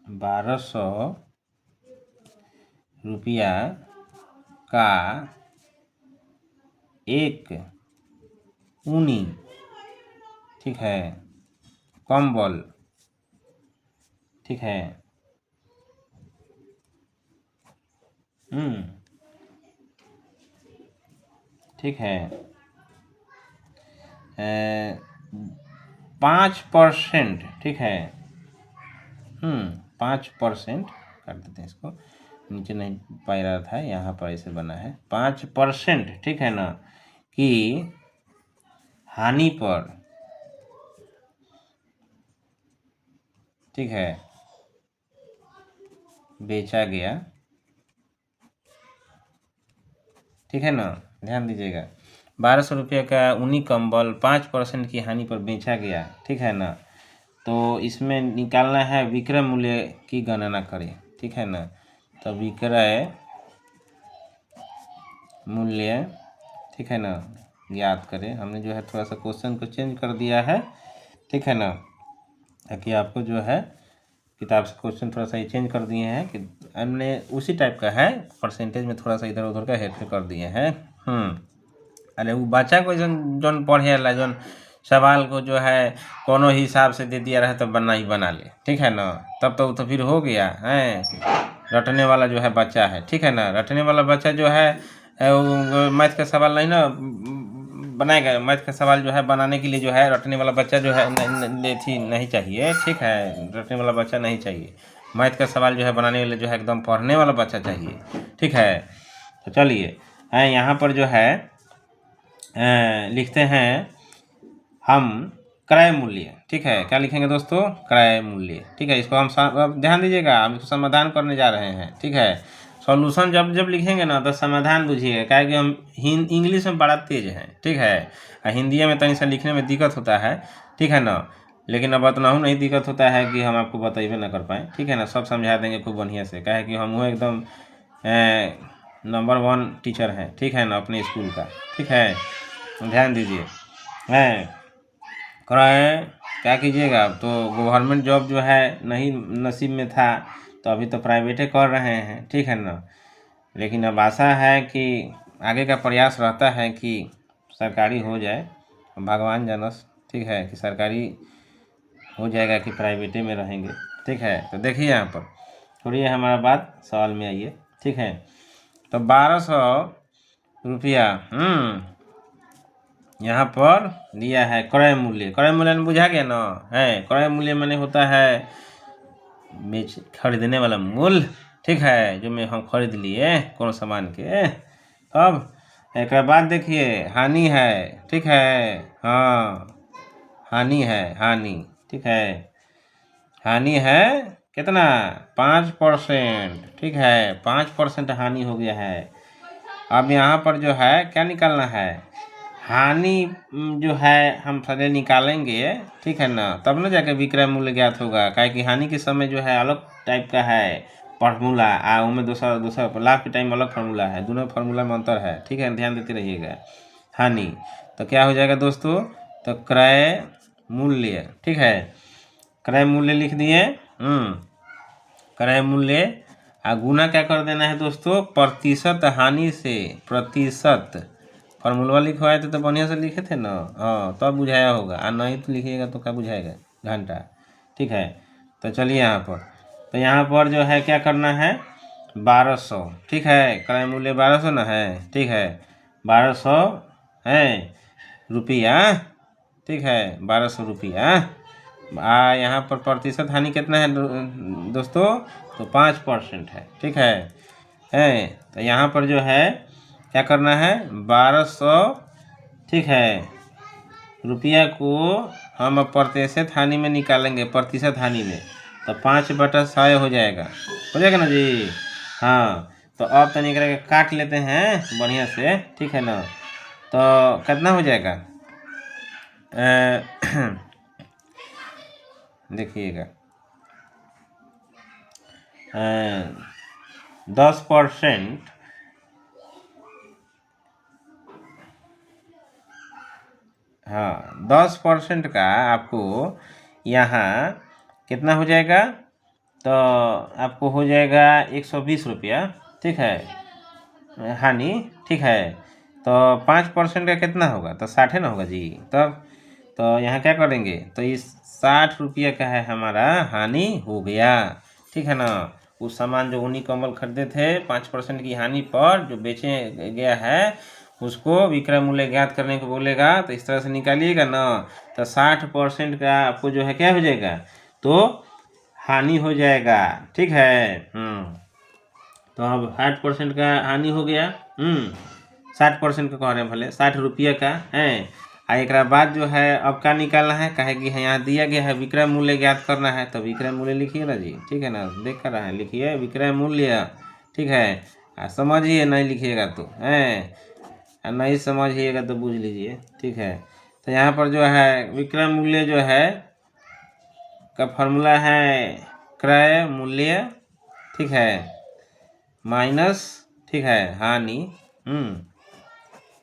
1200 रुपया का एक ऊनी, ठीक है, कंबल, ठीक है, ठीक है, 5%, ठीक है, 5% कर देते हैं इसको, नीचे नहीं पाई रहा था, यहाँ पर ऐसे बना है 5%, ठीक है ना, कि हानि पर, ठीक है, बेचा गया, ठीक है ना। ध्यान दीजिएगा 1200 रुपये का ऊनी कंबल 5% की हानि पर बेचा गया, ठीक है ना। तो इसमें निकालना है विक्रय मूल्य की गणना करें, ठीक है ना। तो विक्रय मूल्य, ठीक है ना, याद करें। हमने जो है थोड़ा सा क्वेश्चन को चेंज कर दिया है, ठीक है ना, ताकि आपको जो है किताब से क्वेश्चन थोड़ा सा ये चेंज कर दिए हैं कि हमने उसी टाइप का है, परसेंटेज में थोड़ा सा इधर उधर का हेरफेर कर दिए हैं। अरे वो बच्चा को जौन पढ़े ला जौन सवाल को जो है कोनो हिसाब से दे दिया रहे तो बना ही बना ले, ठीक है ना। तब तो फिर हो गया है, रटने वाला जो है बच्चा है, ठीक है ना। रटने वाला बच्चा जो है मैथ का सवाल नहीं ना बनाएगा। मैथ का सवाल जो है बनाने के लिए जो है रटने वाला बच्चा जो है नहीं चाहिए, ठीक है। रटने वाला बच्चा नहीं चाहिए। मैथ का सवाल जो है बनाने वाले जो है एकदम पढ़ने वाला बच्चा चाहिए, ठीक है। तो चलिए यहाँ पर जो है लिखते हैं हम क्रय मूल्य, ठीक है। क्या लिखेंगे दोस्तों, क्रय मूल्य, ठीक है। इसको हम ध्यान दीजिएगा, हम इसको समाधान करने जा रहे हैं, ठीक है। सॉल्यूशन जब लिखेंगे ना तो समाधान बुझिएगा, क्या कि हम इंग्लिश में बड़ा तेज हैं, ठीक है। हिंदी में तनी सा लिखने में दिक्कत होता है, ठीक है ना। लेकिन अब उतना नहीं दिक्कत होता है कि हम आपको बताइए ना कर पाएँ, ठीक है ना। सब समझा देंगे खूब बढ़िया से, क्या है कि हम वो एकदम नंबर 1 टीचर हैं, ठीक है ना, अपने स्कूल का, ठीक है। ध्यान दीजिए क्रय क्या कीजिएगा, अब तो गवर्नमेंट जॉब जो है नहीं नसीब में था तो अभी तो प्राइवेटे कर रहे हैं, ठीक है ना। लेकिन अब आशा है कि आगे का प्रयास रहता है कि सरकारी हो जाए, भगवान जानस, ठीक है, कि सरकारी हो जाएगा कि प्राइवेटे में रहेंगे, ठीक है। तो देखिए यहाँ पर थोड़ी हमारा बात सवाल में आइए, ठीक है। तो 1200 रुपया यहाँ पर दिया है क्रय मूल्य। क्रय मूल्य बुझा गया ना है, क्रय मूल्य माने होता है बेच खरीदने वाला मूल्य, ठीक है, जो में हम खरीद लिए कोनो सामान के। अब एक बाद देखिए हानि है, ठीक है, हाँ हानि है, हानि, ठीक है, हानि है कितना 5%, ठीक है, 5% हानि हो गया है। अब यहाँ पर जो है क्या निकालना है, हानि जो है हम सदैव निकालेंगे, ठीक है ना, तब ना जाके विक्रय मूल्य ज्ञात होगा। काहे कि हानि के समय जो है अलग टाइप का है फार्मूला, उनमें दूसरा लाभ के टाइम अलग फार्मूला है, दोनों फार्मूला में अंतर है, ठीक है, ध्यान देते रहिएगा। हानि तो क्या हो जाएगा दोस्तों, तो क्रय मूल्य, ठीक है, क्रय मूल्य लिख दिए, क्रय मूल्य गुना क्या कर देना है दोस्तों, प्रतिशत हानि से, प्रतिशत फार्मूला लिखवाए थे तो बढ़िया से लिखे थे ना, हाँ तब बुझाया होगा, और नहीं तो लिखिएगा तो क्या बुझाएगा घंटा, ठीक है। तो चलिए यहाँ पर, तो यहाँ पर जो है क्या करना है 1200, ठीक है, क्रय मूल्य 1200 ना है, ठीक है, 1200 है रुपया, ठीक है, 1200 रुपया। यहाँ पर प्रतिशत हानि कितना है दोस्तों, तो 5% है, ठीक है। तो यहाँ पर जो है क्या करना है 1200, ठीक है, रुपया को हम प्रतिशत हानि में निकालेंगे, प्रतिशत हानि में, तो 5/100 हो जाएगा ना जी। हाँ तो अब तो निकल के काट लेते हैं बढ़िया से, ठीक है ना। तो कितना हो जाएगा देखिएगा 10%, हाँ 10% का आपको यहाँ कितना हो जाएगा, तो आपको हो जाएगा 120 रुपया, ठीक है, हानि, ठीक है। तो 5% का कितना होगा, तो 60 ना होगा जी। तब तो यहाँ क्या करेंगे, तो इस 60 रुपया का है हमारा हानि हो गया, ठीक है ना। उस सामान जो ऊनी कम्बल खरीदे थे 5% की हानि पर जो बेचे गया है उसको विक्रय मूल्य ज्ञात करने को बोलेगा, तो इस तरह से निकालिएगा ना। तो 60% का आपको जो है क्या हो जाएगा, तो हानि हो जाएगा, ठीक है। तो अब 60% का हानि हो गया, 60% का कह रहे हैं भले 60 रुपये का है। एक बाद जो है अब क्या निकालना है, कहे कि यहाँ दिया गया है विक्रय मूल्य ज्ञात करना है, तो विक्रय मूल्य लिखिए ना जी, ठीक है ना, देख कर रहे हैं, लिखिए विक्रय मूल्य, ठीक है। समझिए, नहीं लिखिएगा तो नहीं समझिएगा तो बूझ लीजिए, ठीक है। तो यहाँ पर जो है विक्रय मूल्य जो है का फॉर्मूला है क्रय मूल्य, ठीक है, माइनस, ठीक है, हानि।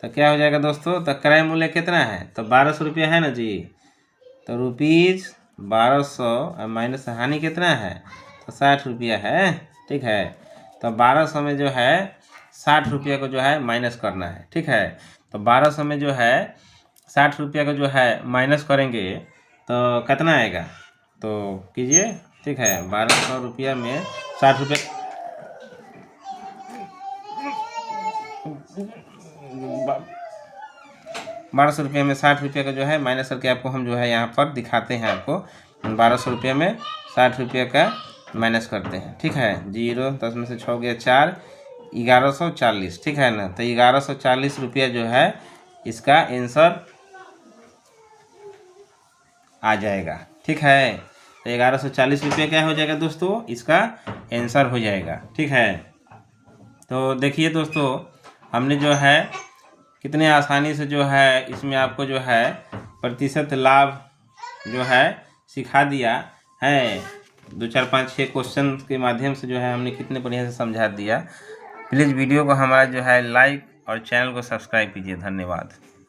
तो क्या हो जाएगा दोस्तों, तो क्रय मूल्य कितना है, तो 1200 रुपया है ना जी। तो रुपीज 1200 और माइनस हानि कितना है, तो 60 रुपया है, ठीक है। तो 1200 में जो है 60 रुपया को जो है माइनस करना है, ठीक है। तो 1200 में जो है 60 रुपया को जो है माइनस करेंगे तो कितना आएगा, तो कीजिए, ठीक है। 1200 रुपया में 60 रुपया 1200 रुपये में 60 रुपये का जो है माइनस करके आपको हम जो है यहाँ पर दिखाते हैं। आपको 1200 रुपये में 60 रुपये का माइनस करते हैं, ठीक है। 0 10 में से 6 गया 4, 1140, ठीक है ना। तो 1140 रुपया जो है इसका आंसर आ जाएगा, ठीक है। तो 1140 रुपये क्या हो जाएगा दोस्तों, इसका आंसर हो जाएगा, ठीक है। तो देखिए दोस्तों, हमने जो है कितने आसानी से जो है इसमें आपको जो है प्रतिशत लाभ जो है सिखा दिया है। 2 4 5 6 क्वेश्चन के माध्यम से जो है हमने कितने बढ़िया से समझा दिया। प्लीज़ वीडियो को हमारा जो है लाइक और चैनल को सब्सक्राइब कीजिए। धन्यवाद।